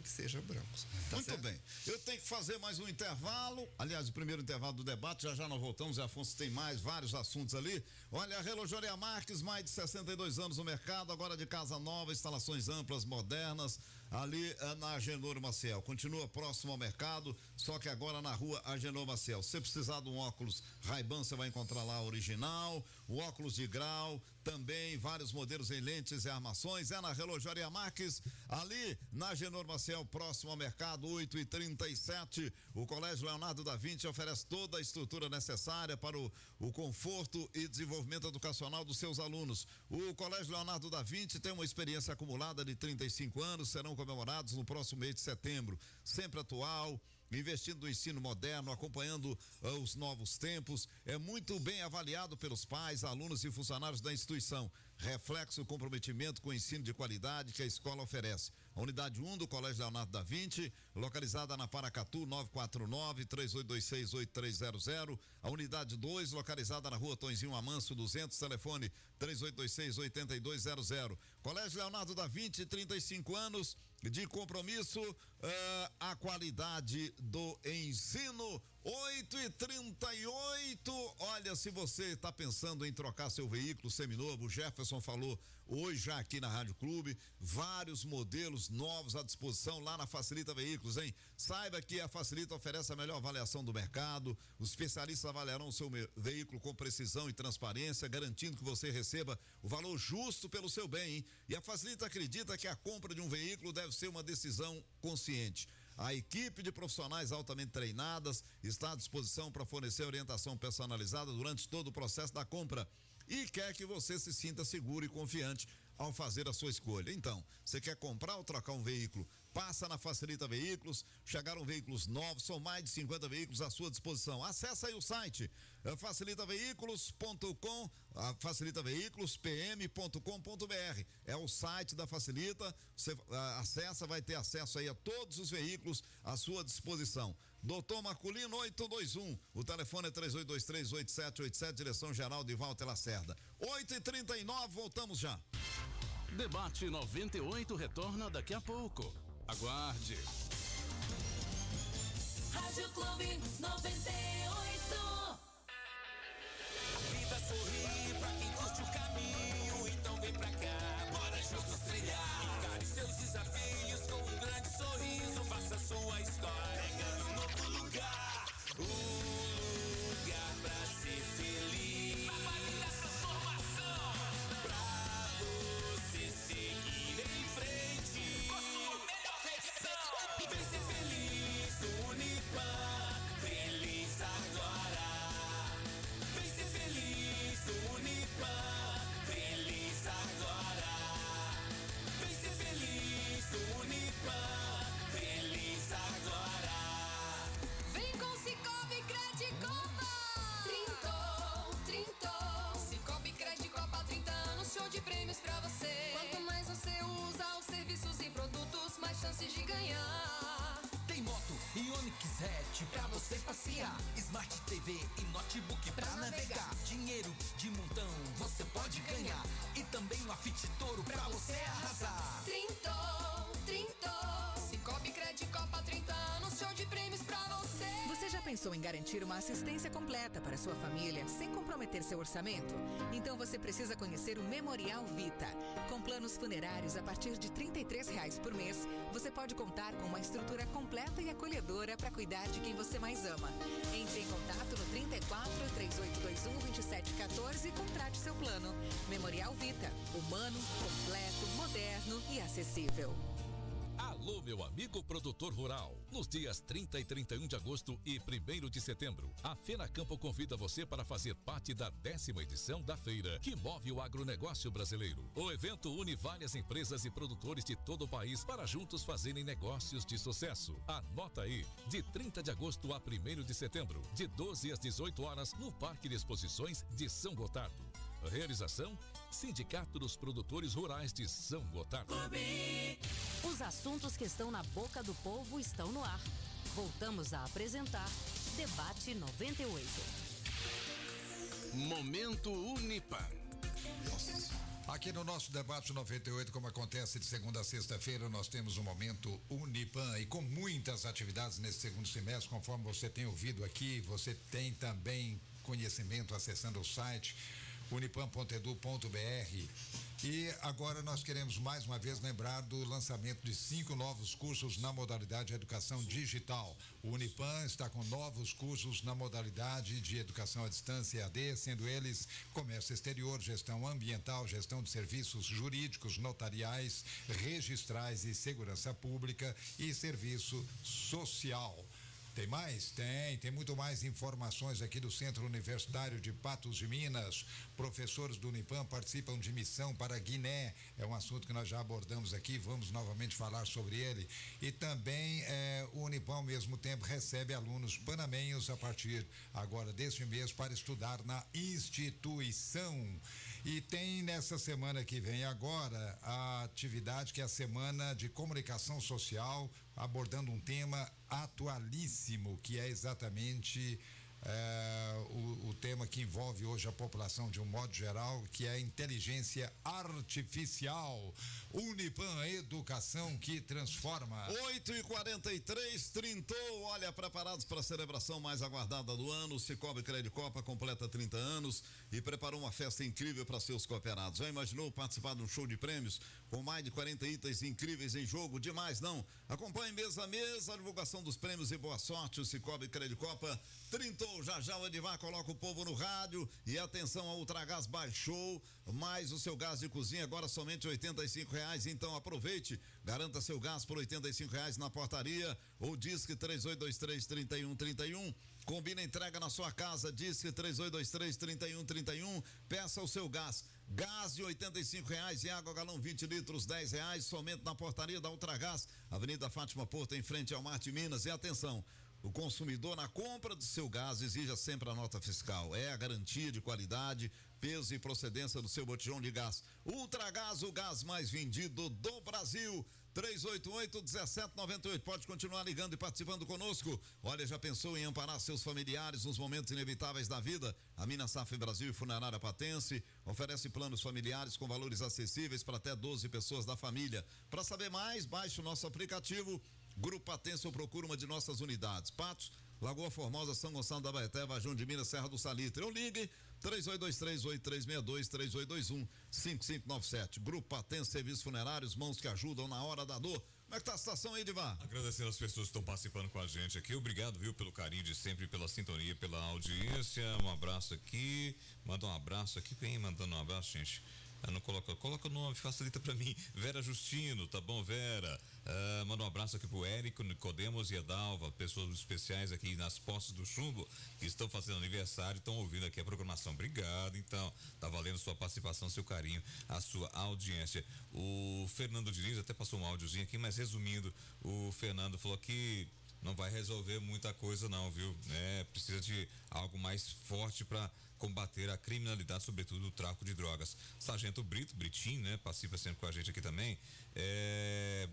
seja brancos. Tá Muito certo? bem. Eu tenho que fazer mais um intervalo. Aliás, o primeiro intervalo do debate, já nós voltamos. E Afonso tem vários assuntos ali. Olha, a Relojoaria Marques, mais de 62 anos no mercado, agora de casa nova, instalações amplas, modernas, ali na Agenor Maciel. Continua próximo ao mercado, só que agora na rua Agenor Maciel. Se precisar de um óculos Ray-Ban, você vai encontrar lá original, o óculos de grau, também vários modelos em lentes e armações, é na Relojoaria Marques, ali na Agenor Maciel, próximo ao mercado, 8h37. O Colégio Leonardo da Vinci oferece toda a estrutura necessária para o conforto e desenvolvimento educacional dos seus alunos. O Colégio Leonardo da Vinci tem uma experiência acumulada de 35 anos, serão comemorados no próximo mês de setembro, sempre atual, investindo no ensino moderno, acompanhando os novos tempos, é muito bem avaliado pelos pais, alunos e funcionários da instituição. Reflexo o comprometimento com o ensino de qualidade que a escola oferece. A unidade 1 do Colégio Leonardo da Vinci, localizada na Paracatu, 949-3826-8300. A unidade 2, localizada na rua Tonzinho Amanso, 200, telefone 3826-8200. Colégio Leonardo da Vinci, 35 anos de compromisso, a qualidade do ensino. 8h38. Olha, se você está pensando em trocar seu veículo seminovo, o Jefferson falou hoje já aqui na Rádio Clube, vários modelos novos à disposição lá na Facilita Veículos, hein? Saiba que a Facilita oferece a melhor avaliação do mercado. Os especialistas avaliarão o seu veículo com precisão e transparência, garantindo que você receba o valor justo pelo seu bem, hein? E a Facilita acredita que a compra de um veículo deve ser uma decisão consciente. A equipe de profissionais altamente treinadas está à disposição para fornecer orientação personalizada durante todo o processo da compra e quer que você se sinta seguro e confiante ao fazer a sua escolha. Então, você quer comprar ou trocar um veículo? Passa na Facilita Veículos, chegaram veículos novos, são mais de 50 veículos à sua disposição. Acesse aí o site facilitaveículos.com, facilitaveículospm.com.br. É o site da Facilita, você acessa, vai ter acesso aí a todos os veículos à sua disposição. Doutor Marculino 821, o telefone é 3823-8787, direção geral de Walter Lacerda. 8h39, voltamos já. Debate 98 retorna daqui a pouco. Aguarde. Rádio Clube 98. A vida sorri pra quem curte o caminho, então vem pra cá, bora juntos trilhar. Encare seus desafios com um grande sorriso, faça sua história, ganhe um novo lugar. Lugar pra ser feliz. Trabalhe na transformação. Pra você seguir em frente. Com sua melhor versão. Vem ser feliz no Unipan. Feliz agora. Vem ser feliz no Unipan. Feliz agora. Vem ser feliz no Unipan. Feliz agora. Vem com Cicobi Credicopa. Trintou. Cicobi Credicopa, 30 anos, show de prêmios pra você. Quanto mais você usa os serviços e produtos, mais chances de ganhar. Tem moto e Onix Hatch pra você passear, Smart TV e notebook pra navegar, dinheiro de montão você pode ganhar e também uma Fit Toro pra você arrasar. Trintou. Cicobi Credicopa, 30 anos, show show de prêmios pra você. Você já pensou em garantir uma assistência completa para sua família sem comprometer seu orçamento? Então você precisa conhecer o Memorial Vita. Com planos funerários a partir de R$ 33,00 por mês, você pode contar com uma estrutura completa e acolhedora para cuidar de quem você mais ama. Entre em contato no 34 3821 2714 e contrate seu plano. Memorial Vita, humano, completo, moderno e acessível. Alô, meu amigo produtor rural. Nos dias 30 e 31 de agosto e 1º de setembro, a FENACAMPO convida você para fazer parte da 10ª edição da feira que move o agronegócio brasileiro. O evento une várias empresas e produtores de todo o país para juntos fazerem negócios de sucesso. Anota aí, de 30 de agosto a 1º de setembro, de 12 às 18 horas, no Parque de Exposições de São Gotardo. Realização: Sindicato dos Produtores Rurais de São Gotardo. Os assuntos que estão na boca do povo estão no ar. Voltamos a apresentar Debate 98. Momento Unipan. Aqui no nosso Debate 98, como acontece de segunda a sexta-feira, nós temos o Momento Unipan e com muitas atividades nesse segundo semestre, conforme você tem ouvido aqui, você tem também conhecimento acessando o site unipan.edu.br. E agora nós queremos mais uma vez lembrar do lançamento de 5 novos cursos na modalidade Educação Digital. O Unipan está com novos cursos na modalidade de Educação à Distância EAD, sendo eles Comércio Exterior, Gestão Ambiental, Gestão de Serviços Jurídicos, Notariais, Registrais e Segurança Pública e Serviço Social. Tem mais? Tem muito mais informações aqui do Centro Universitário de Patos de Minas. Professores do Unipan participam de missão para Guiné. É um assunto que nós já abordamos aqui, vamos novamente falar sobre ele. E também o Unipan, ao mesmo tempo, recebe alunos panamenhos a partir agora deste mês para estudar na instituição. E tem nessa semana que vem agora a atividade que é a Semana de Comunicação Social, abordando um tema atualíssimo, que é exatamente o tema que envolve hoje a população de um modo geral, que é a inteligência artificial. Unipan, educação que transforma. 8h43, trintou. Olha, preparados para a celebração mais aguardada do ano, o Cicobi Credicopa completa 30 anos e preparou uma festa incrível para seus cooperados. Já imaginou participar de um show de prêmios com mais de 40 itens incríveis em jogo? Demais, não? Acompanhe mês a mês a divulgação dos prêmios e boa sorte. O Cicobi Credicopa trintou. Já o Edivar coloca o povo no rádio e atenção, a Ultragás baixou mais o seu gás de cozinha agora somente R$85. Então aproveite, garanta seu gás por R$85 na portaria ou Disque 3823-3131. Combina entrega na sua casa, Disque 3823-3131. Peça o seu gás. Gás de R$85 e água galão 20 litros R$10 somente na portaria da Ultragás, Avenida Fátima Porto, em frente ao Mar de Minas. E atenção, o consumidor na compra do seu gás exija sempre a nota fiscal. É a garantia de qualidade, peso e procedência do seu botijão de gás. Ultragás, o gás mais vendido do Brasil. 388-1798. Pode continuar ligando e participando conosco. Olha, já pensou em amparar seus familiares nos momentos inevitáveis da vida? A Minas Safra Brasil e Funerária Patense oferece planos familiares com valores acessíveis para até 12 pessoas da família. Para saber mais, baixe o nosso aplicativo Grupo Patense ou procura uma de nossas unidades. Patos, Lagoa Formosa, São Gonçalo da Baeté, Vajão de Minas, Serra do Salitre. Eu ligue 3823-8362-3821-5597. Grupo Patense, Serviços Funerários, mãos que ajudam na hora da dor. Como é que tá a situação aí, Edivar? Agradecendo as pessoas que estão participando com a gente aqui. Obrigado, viu, pelo carinho de sempre, pela sintonia, pela audiência. Um abraço aqui. Manda um abraço aqui. Quem mandando um abraço, gente? Não coloca o nome, facilita pra mim. Vera Justino, tá bom, Vera? Manda um abraço aqui pro Érico, Nicodemos e Edalva, pessoas especiais aqui nas Posses do Chumbo, que estão fazendo aniversário, estão ouvindo aqui a programação. Obrigado, então, tá valendo sua participação, seu carinho, a sua audiência. O Fernando Diniz até passou um áudiozinho aqui, mas resumindo, o Fernando falou que não vai resolver muita coisa não, viu? Precisa de algo mais forte para combater a criminalidade, sobretudo o tráfico de drogas. Sargento Britinho, né? Participa sempre com a gente aqui também.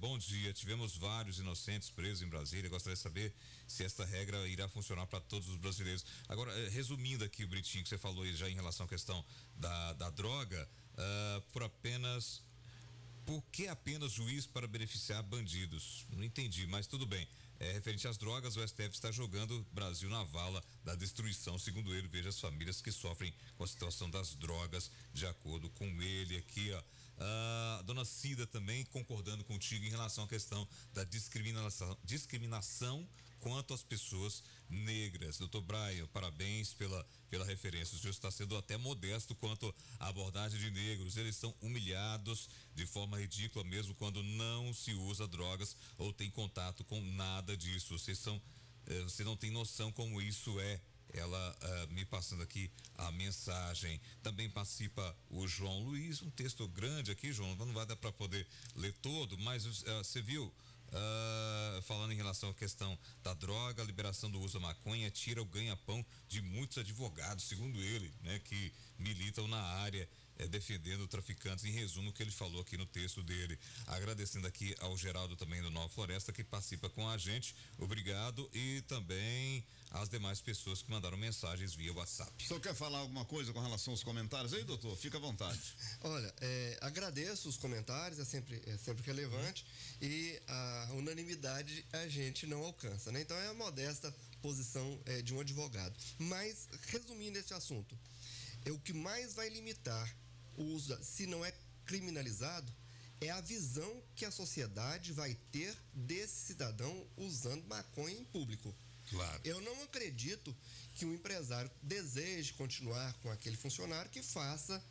Bom dia, tivemos vários inocentes presos em Brasília. Gostaria de saber se esta regra irá funcionar para todos os brasileiros. Agora, resumindo aqui o Britinho, que você falou aí já em relação à questão da droga, por que apenas juiz para beneficiar bandidos? Não entendi, mas tudo bem. referente às drogas, o STF está jogando o Brasil na vala da destruição. Segundo ele, veja as famílias que sofrem com a situação das drogas, de acordo com ele aqui, ó. A dona Cida também concordando contigo em relação à questão da discriminação quanto às pessoas negras. Doutor Brian, parabéns pela referência. O senhor está sendo até modesto quanto à abordagem de negros. Eles são humilhados de forma ridícula mesmo quando não se usa drogas ou tem contato com nada disso. Você não tem noção como isso é. Ela me passando aqui a mensagem. Também participa o João Luiz, um texto grande aqui, João, não vai dar para poder ler todo, mas você viu, falando em relação à questão da droga, a liberação do uso da maconha tira o ganha-pão de muitos advogados, segundo ele, né, que militam na área, defendendo traficantes. Em resumo, o que ele falou aqui no texto dele. Agradecendo aqui ao Geraldo também do Nova Floresta, que participa com a gente. Obrigado. E também às demais pessoas que mandaram mensagens via WhatsApp. O senhor quer falar alguma coisa com relação aos comentários aí, doutor? Fica à vontade. Olha, agradeço os comentários, é sempre relevante, e a unanimidade a gente não alcança, né? Então é a modesta posição de um advogado. Mas, resumindo esse assunto, o que mais vai limitar o uso, se não é criminalizado, é a visão que a sociedade vai ter desse cidadão usando maconha em público. Claro. Eu não acredito que um empresário deseje continuar com aquele funcionário que faça,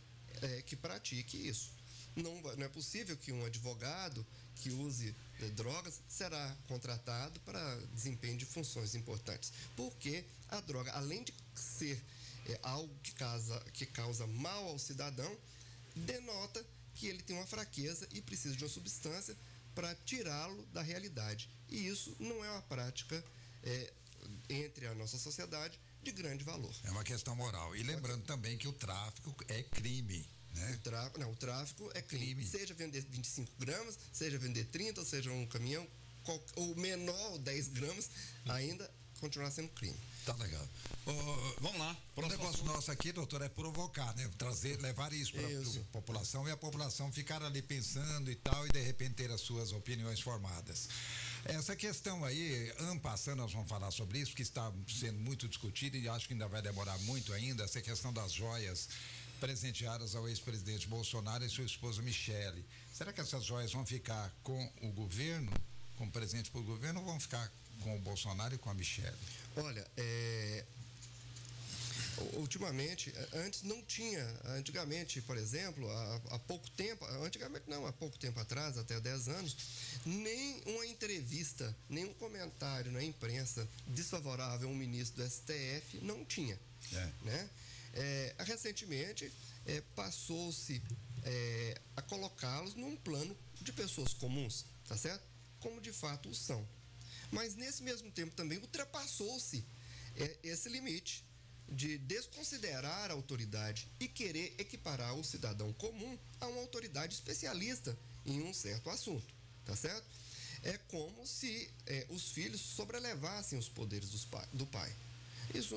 que pratique isso. Não é possível que um advogado que use drogas será contratado para desempenho de funções importantes. Porque a droga, além de ser algo que causa mal ao cidadão, denota que ele tem uma fraqueza e precisa de uma substância para tirá-lo da realidade. E isso não é uma prática entre a nossa sociedade de grande valor. É uma questão moral. E lembrando também que o tráfico é crime, né? O tráfico é crime. Seja vender 25 gramas, seja vender 30, ou seja um caminhão, ou menor, 10 gramas, ainda continuar sendo crime. Tá legal. Vamos lá. O negócio nosso aqui, doutor, é provocar, né? Levar isso para a população e a população ficar ali pensando e tal, e de repente ter as suas opiniões formadas. Essa questão aí, passando, nós vamos falar sobre isso, que está sendo muito discutido e acho que ainda vai demorar muito ainda, essa questão das joias presenteadas ao ex-presidente Bolsonaro e sua esposa Michele. Será que essas joias vão ficar com o governo, como presente para o governo, ou vão ficar com o Bolsonaro e com a Michele? Olha, ultimamente, antes não tinha, antigamente, por exemplo, há pouco tempo atrás, até 10 anos, nem uma entrevista, nem um comentário na imprensa desfavorável a um ministro do STF não tinha, né? Recentemente, passou-se a colocá-los num plano de pessoas comuns, tá certo? Como de fato o são. Mas nesse mesmo tempo também ultrapassou-se esse limite de desconsiderar a autoridade e querer equiparar o cidadão comum a uma autoridade especialista em um certo assunto, tá certo? É como se os filhos sobrelevassem os poderes do pai. Isso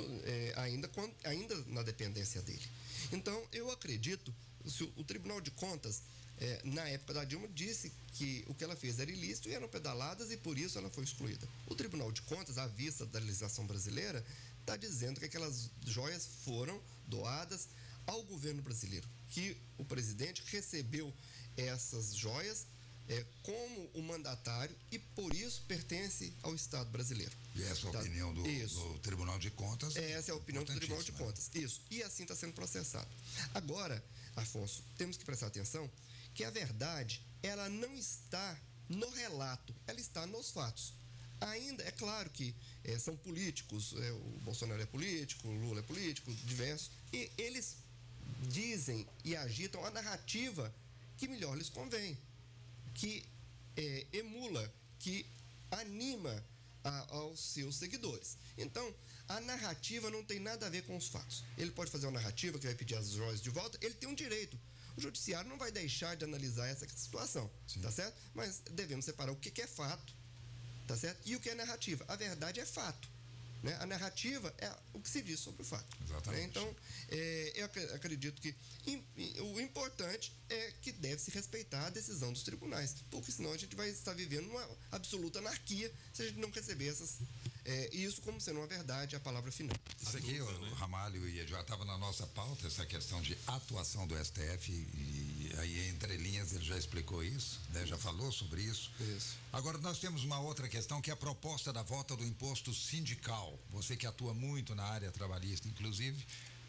ainda na dependência dele. Então, eu acredito, se o Tribunal de Contas, na época da Dilma, disse que o que ela fez era ilícito e eram pedaladas e por isso ela foi excluída. O Tribunal de Contas, à vista da legislação brasileira, está dizendo que aquelas joias foram doadas ao governo brasileiro, que o presidente recebeu essas joias como o mandatário e por isso pertence ao Estado brasileiro. E essa é a opinião do Tribunal de Contas? Essa é a opinião do Tribunal de Contas, isso. E assim está sendo processado. Agora, Afonso, temos que prestar atenção que a verdade, ela não está no relato, ela está nos fatos. Ainda, é claro que são políticos, o Bolsonaro é político, o Lula é político, diversos, e eles dizem e agitam a narrativa que melhor lhes convém, que emula, que anima aos seus seguidores. Então, a narrativa não tem nada a ver com os fatos. Ele pode fazer uma narrativa que vai pedir as joias de volta, ele tem um direito. O judiciário não vai deixar de analisar essa situação, tá certo? Mas devemos separar o que é fato, tá certo? E o que é narrativa. A verdade é fato, né? A narrativa é o que se diz sobre o fato. Exatamente. Né? Então, eu acredito que o importante é que deve se respeitar a decisão dos tribunais, porque senão a gente vai estar vivendo uma absoluta anarquia se a gente não receber isso como sendo uma verdade, a palavra final. Isso aqui, o Ramalho já estava na nossa pauta, essa questão de atuação do STF, e aí entre linhas ele já explicou isso, né? Já falou sobre isso. Agora nós temos uma outra questão, que é a proposta da volta do imposto sindical. Você que atua muito na área trabalhista, inclusive,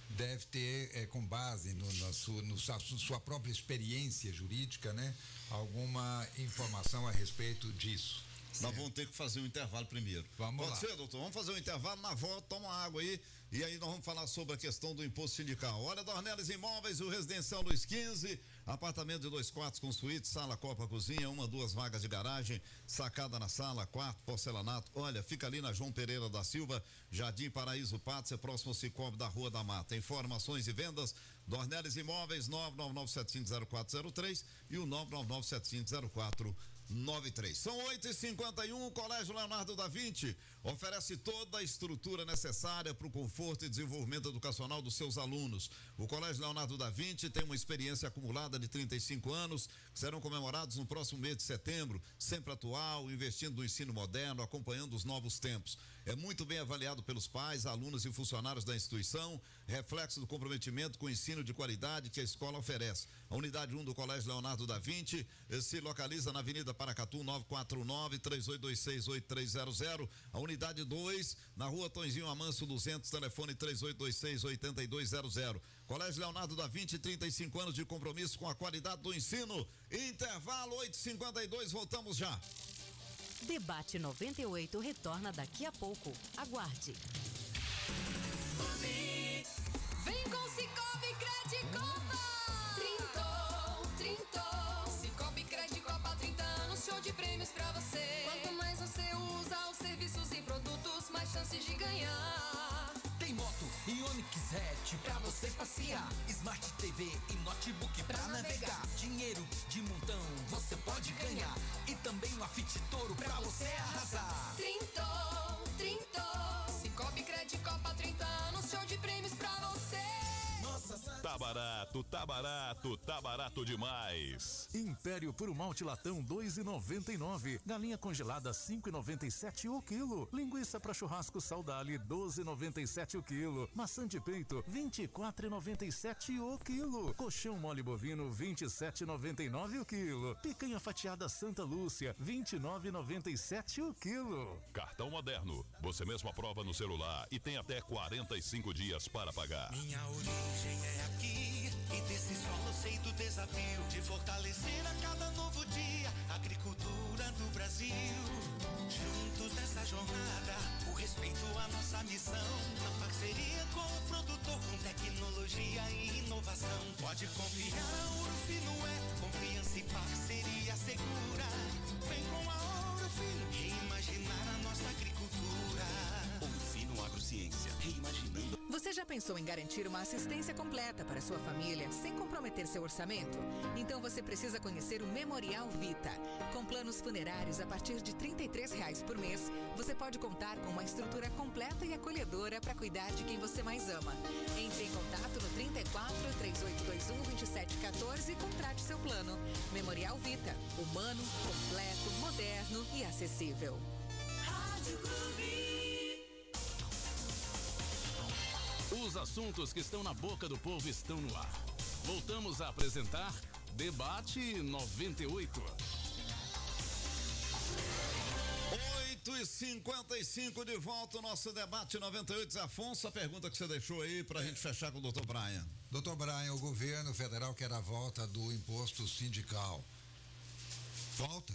deve ter, com base na sua própria experiência jurídica, né, alguma informação a respeito disso. Nós vamos ter que fazer um intervalo primeiro. Pode ser, doutor? Vamos fazer um intervalo, na volta, toma água aí, e aí nós vamos falar sobre a questão do imposto sindical. Olha, Dornelles Imóveis, o Residencial Luiz 15, apartamento de 2 quartos com suíte, sala, copa, cozinha, 1, 2 vagas de garagem, sacada na sala, quarto, porcelanato. Olha, fica ali na João Pereira da Silva, Jardim Paraíso Pátio, próximo ao Cicobi da Rua da Mata. Informações e vendas, Dornelles Imóveis, 999750403 e o 999750493. São 8h51, o Colégio Leonardo da Vinci oferece toda a estrutura necessária para o conforto e desenvolvimento educacional dos seus alunos. O Colégio Leonardo da Vinci tem uma experiência acumulada de 35 anos, que serão comemorados no próximo mês de setembro, sempre atual, investindo no ensino moderno, acompanhando os novos tempos. É muito bem avaliado pelos pais, alunos e funcionários da instituição, reflexo do comprometimento com o ensino de qualidade que a escola oferece. A unidade 1 do Colégio Leonardo da Vinci se localiza na Avenida Paracatu, 949-3826-8300. A unidade 2, na Rua Tonzinho Amanso 200, telefone 3826-8200. Colégio Leonardo da Vinci, 35 anos de compromisso com a qualidade do ensino. Intervalo 8h52, voltamos já. Debate 98 retorna daqui a pouco. Aguarde. Vem com Cicobi Credicopa. Trintou. Cicobi Credicopa, 30 anos, show de prêmios pra você. Quanto mais você usa os serviços e produtos, mais chances de ganhar. Tem moto e Onix Hatch pra você passear, Smart TV e notebook pra navegar, dinheiro de montão você pode ganhar, e também uma Fit Toro pra você arrasar. Trintou. Cicobi Credicopa, 30 anos, show de prêmios pra você. Tá barato demais. Império Puro Malte Latão 2,99. Galinha congelada 5,97 o quilo. Linguiça para churrasco Saudale 12,97 o quilo. Maçã de peito 24,97 o quilo. Colchão mole bovino 27,99 o quilo. Picanha fatiada Santa Lúcia 29,97 o quilo. Cartão Moderno. Você mesmo aprova no celular e tem até 45 dias para pagar. Minha origem é aqui, e desse solo sei do desafio de fortalecer a cada novo dia a agricultura do Brasil. Juntos nessa jornada, o respeito à nossa missão, na parceria com o produtor, com tecnologia e inovação. Pode confiar, a Ouro Fino é confiança e parceria segura. Vem com a Ouro Fino reimaginar a nossa agricultura. Ouro Fino Agrociência, reimaginando. Você já pensou em garantir uma assistência completa para sua família sem comprometer seu orçamento? Então você precisa conhecer o Memorial Vita. Com planos funerários a partir de R$ 33,00 por mês, você pode contar com uma estrutura completa e acolhedora para cuidar de quem você mais ama. Entre em contato no 34 3821 2714 e contrate seu plano. Memorial Vita, humano, completo, moderno e acessível. Rádio Clube. Os assuntos que estão na boca do povo estão no ar. Voltamos a apresentar Debate 98. 8h55 de volta o nosso Debate 98. Zé Afonso, a pergunta que você deixou aí pra gente fechar com o doutor Brian. Doutor Brian, o governo federal quer a volta do imposto sindical. Volta?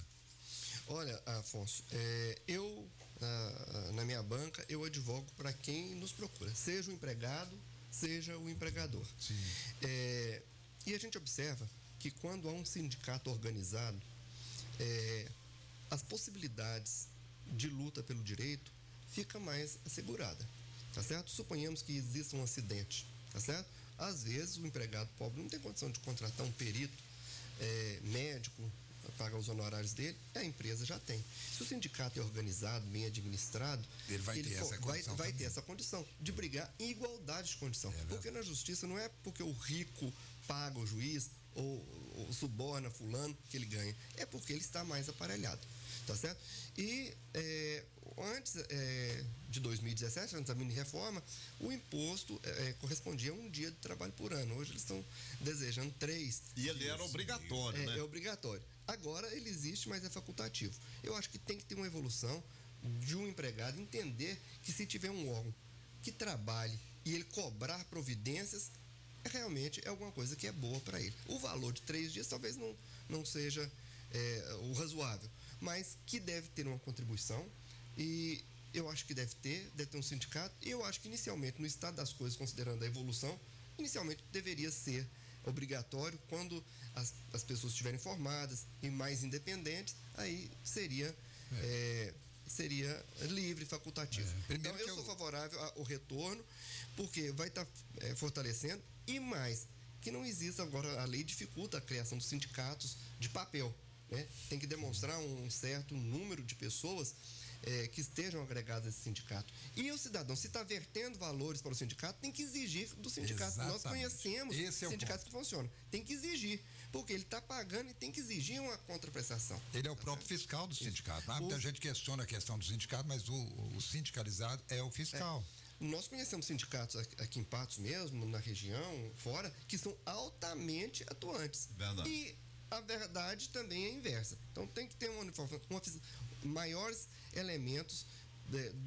Olha, Afonso, eu, na minha banca, eu advogo para quem nos procura, seja o empregado, seja o empregador. Sim. E a gente observa que quando há um sindicato organizado, as possibilidades de luta pelo direito fica mais assegurada, tá certo? Suponhamos que exista um acidente, tá certo? Às vezes o empregado pobre não tem condição de contratar um perito médico pagar os honorários dele, a empresa já tem. Se o sindicato é organizado, bem administrado, ele vai ter essa condição. Vai ter essa condição de brigar em igualdade de condição. Porque na justiça não é porque o rico paga o juiz ou suborna fulano que ele ganha, é porque ele está mais aparelhado. Tá certo? E antes de 2017, antes da mini-reforma, o imposto correspondia a um dia de trabalho por ano. Hoje eles estão desejando 3. E ele era obrigatório, né? É obrigatório. Agora ele existe, mas é facultativo. Eu acho que tem que ter uma evolução de um empregado entender que se tiver um órgão que trabalhe e ele cobrar providências, realmente é alguma coisa que é boa para ele. O valor de 3 dias talvez não seja o razoável, mas que deve ter uma contribuição, e eu acho que deve ter um sindicato, e eu acho que inicialmente, no estado das coisas, considerando a evolução, inicialmente deveria ser obrigatório. Quando as pessoas estiverem formadas e mais independentes, aí seria livre, facultativo. Então eu sou favorável ao retorno, porque vai estar fortalecendo, e mais, que não exista agora, a lei dificulta a criação dos sindicatos de papel. Né? Tem que demonstrar um certo número de pessoas que estejam agregadas a esse sindicato. E o cidadão, se está vertendo valores para o sindicato, tem que exigir do sindicato. Exatamente. Nós conhecemos sindicatos que funcionam. Tem que exigir, porque ele está pagando e tem que exigir uma contraprestação. Ele é o próprio fiscal do sindicato. Muita gente questiona a questão do sindicato, mas o sindicalizado é o fiscal. Nós conhecemos sindicatos aqui em Patos mesmo, na região, fora, que são altamente atuantes. Verdade. E a verdade também é inversa. Então tem que ter maiores elementos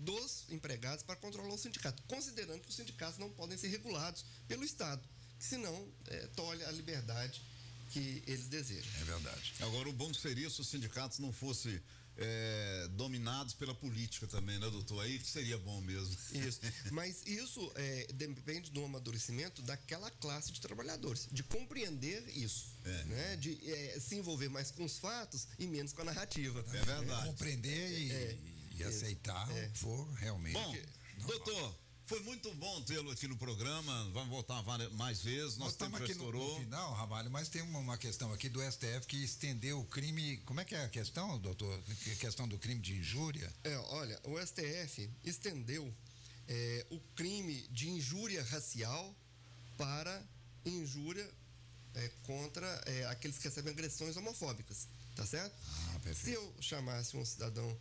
dos empregados para controlar o sindicato, considerando que os sindicatos não podem ser regulados pelo Estado, que senão tolhe a liberdade que eles desejam. É verdade. Agora, o bom seria se os sindicatos não fossem dominados pela política também, né, doutor? Aí seria bom mesmo. Isso. Mas isso depende do amadurecimento daquela classe de trabalhadores, de compreender isso, né? De se envolver mais com os fatos e menos com a narrativa. É verdade. Compreender e aceitar o que for realmente. Bom, doutor, foi muito bom tê-lo aqui no programa. Vamos voltar mais vezes. Nós estamos aqui no final, Ramalho, mas tem uma questão aqui do STF que estendeu o crime. Como é que é a questão, doutor? A questão do crime de injúria? Olha, o STF estendeu o crime de injúria racial para injúria contra aqueles que recebem agressões homofóbicas, tá certo? Se eu chamasse um cidadão,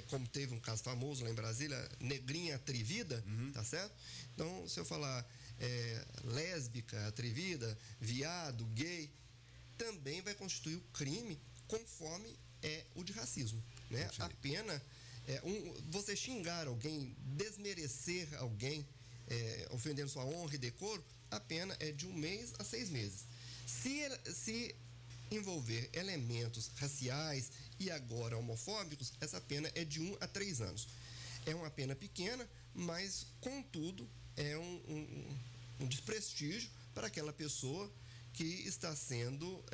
como teve um caso famoso lá em Brasília, negrinha atrevida, tá certo? Então, se eu falar lésbica atrevida, viado, gay, também vai constituir o crime conforme o de racismo, né? A pena, você xingar alguém, desmerecer alguém, ofendendo sua honra e decoro, a pena é de 1 mês a 6 meses. Se envolver elementos raciais e agora homofóbicos, essa pena é de 1 a 3 anos. É uma pena pequena, mas, contudo, é um desprestígio para aquela pessoa que está sendo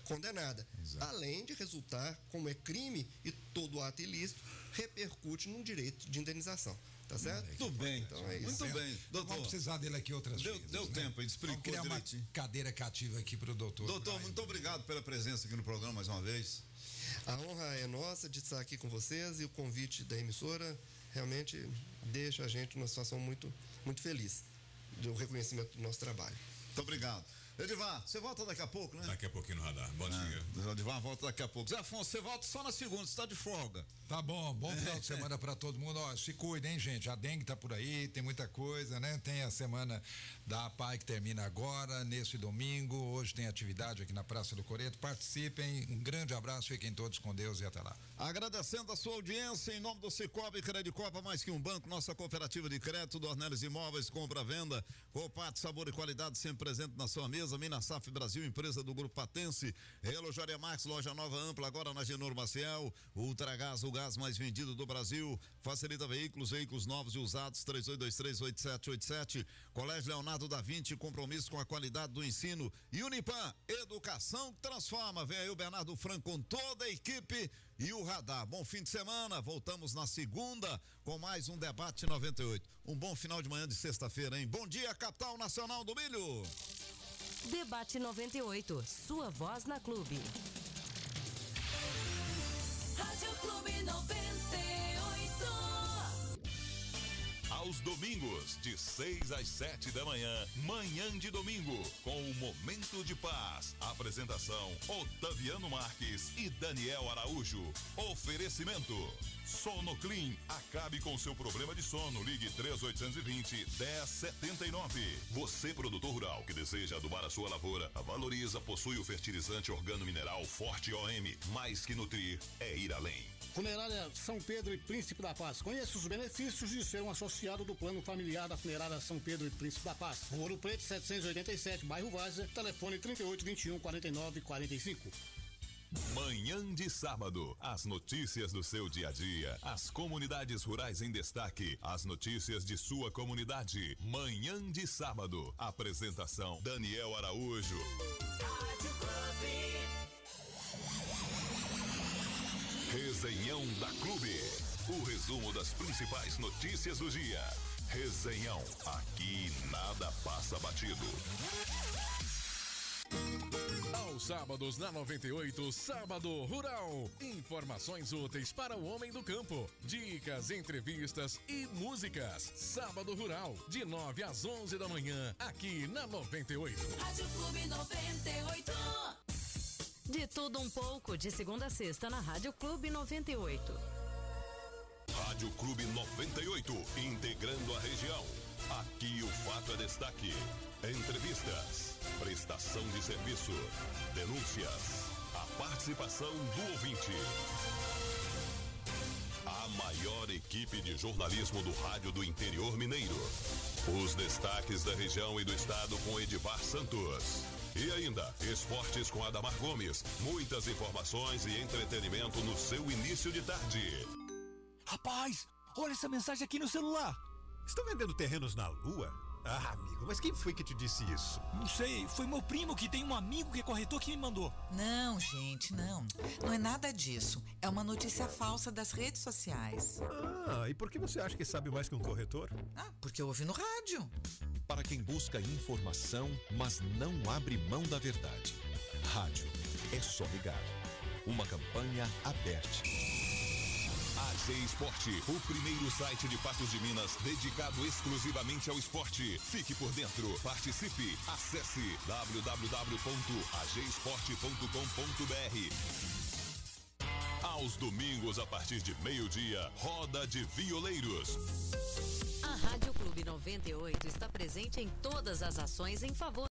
condenada. Exato. Além de resultar, como é crime e todo ato ilícito, repercute num direito de indenização. Tá certo? Muito bem. Então é isso. Muito bem. Doutor, vamos precisar dele aqui outras vezes. Deu tempo, ele explicou direitinho. Vamos criar uma cadeira cativa aqui para o doutor. Doutor, muito obrigado pela presença aqui no programa mais uma vez. A honra é nossa de estar aqui com vocês, e o convite da emissora realmente deixa a gente numa situação muito, muito feliz do reconhecimento do nosso trabalho. Muito obrigado. Edivar, você volta daqui a pouco, né? Daqui a pouquinho no radar. Bom dia. Edivar volta daqui a pouco. Zé Afonso, você volta só na segunda, você está de folga. Tá bom, bom final de semana para todo mundo. Ó, se cuidem, hein, gente? A dengue tá por aí, tem muita coisa, né? Tem a semana da APAI que termina agora, nesse domingo. Hoje tem atividade aqui na Praça do Coreto. Participem, um grande abraço, fiquem todos com Deus e até lá. Agradecendo a sua audiência, em nome do Cicobi Credicopa, mais que um banco, nossa cooperativa de crédito, do Ornelis Imóveis, compra-venda, Copate, sabor e qualidade sempre presente na sua mesa. Minasaf Brasil, empresa do Grupo Patense, Relojaria Max, loja nova ampla, agora na Genor Maciel, Ultragás, o gás mais vendido do Brasil, facilita veículos novos e usados, 3823-8787, Colégio Leonardo da Vinci, compromisso com a qualidade do ensino, e Unipan, educação que transforma. Vem aí o Bernardo Franco com toda a equipe e o radar. Bom fim de semana, voltamos na segunda com mais um Debate 98. Um bom final de manhã de sexta-feira, hein? Bom dia, capital nacional do milho! Debate 98, sua voz na Clube. Rádio Clube 98. Aos domingos, de 6 às 7 da manhã, Manhã de Domingo, com o Momento de Paz. Apresentação, Otaviano Marques e Daniel Araújo. Oferecimento, Sonoclean. Acabe com seu problema de sono. Ligue 3820-1079. Você, produtor rural, que deseja adubar a sua lavoura, a Valoriza possui o fertilizante organo-mineral Forte OM. Mais que nutrir, é ir além. Funerária São Pedro e Príncipe da Paz. Conheça os benefícios de ser um associado do plano familiar da Funerária São Pedro e Príncipe da Paz. Rua Ouro Preto, 787, bairro Várzea. Telefone 3821-4945. Manhã de sábado, as notícias do seu dia a dia, as comunidades rurais em destaque, as notícias de sua comunidade. Manhã de sábado, apresentação Daniel Araújo. Rádio Clube. Resenhão da Clube, o resumo das principais notícias do dia. Resenhão, aqui nada passa batido. Aos sábados na 98, Sábado Rural. Informações úteis para o homem do campo. Dicas, entrevistas e músicas. Sábado Rural, de 9 às 11 da manhã, aqui na 98. Rádio Clube 98. De tudo um pouco, de segunda a sexta na Rádio Clube 98. Rádio Clube 98, integrando a região. Aqui o fato é destaque. Entrevistas, prestação de serviço, denúncias, a participação do ouvinte. A maior equipe de jornalismo do rádio do interior mineiro. Os destaques da região e do estado com Edivar Santos. E ainda, esportes com Adamar Gomes. Muitas informações e entretenimento no seu início de tarde. Rapaz, olha essa mensagem aqui no celular. Estão vendendo terrenos na Lua? Ah, amigo, mas quem foi que te disse isso? Não sei, foi meu primo que tem um amigo que é corretor que me mandou. Não, gente, não. Não é nada disso. É uma notícia falsa das redes sociais. Ah, e por que você acha que sabe mais que um corretor? Ah, porque eu ouvi no rádio. Para quem busca informação, mas não abre mão da verdade. Rádio, é só ligar. Uma campanha aberta. AG Esporte, o primeiro site de Patos de Minas dedicado exclusivamente ao esporte. Fique por dentro, participe, acesse www.agesporte.com.br. Aos domingos, a partir de meio-dia, Roda de Violeiros. A Rádio Clube 98 está presente em todas as ações em favor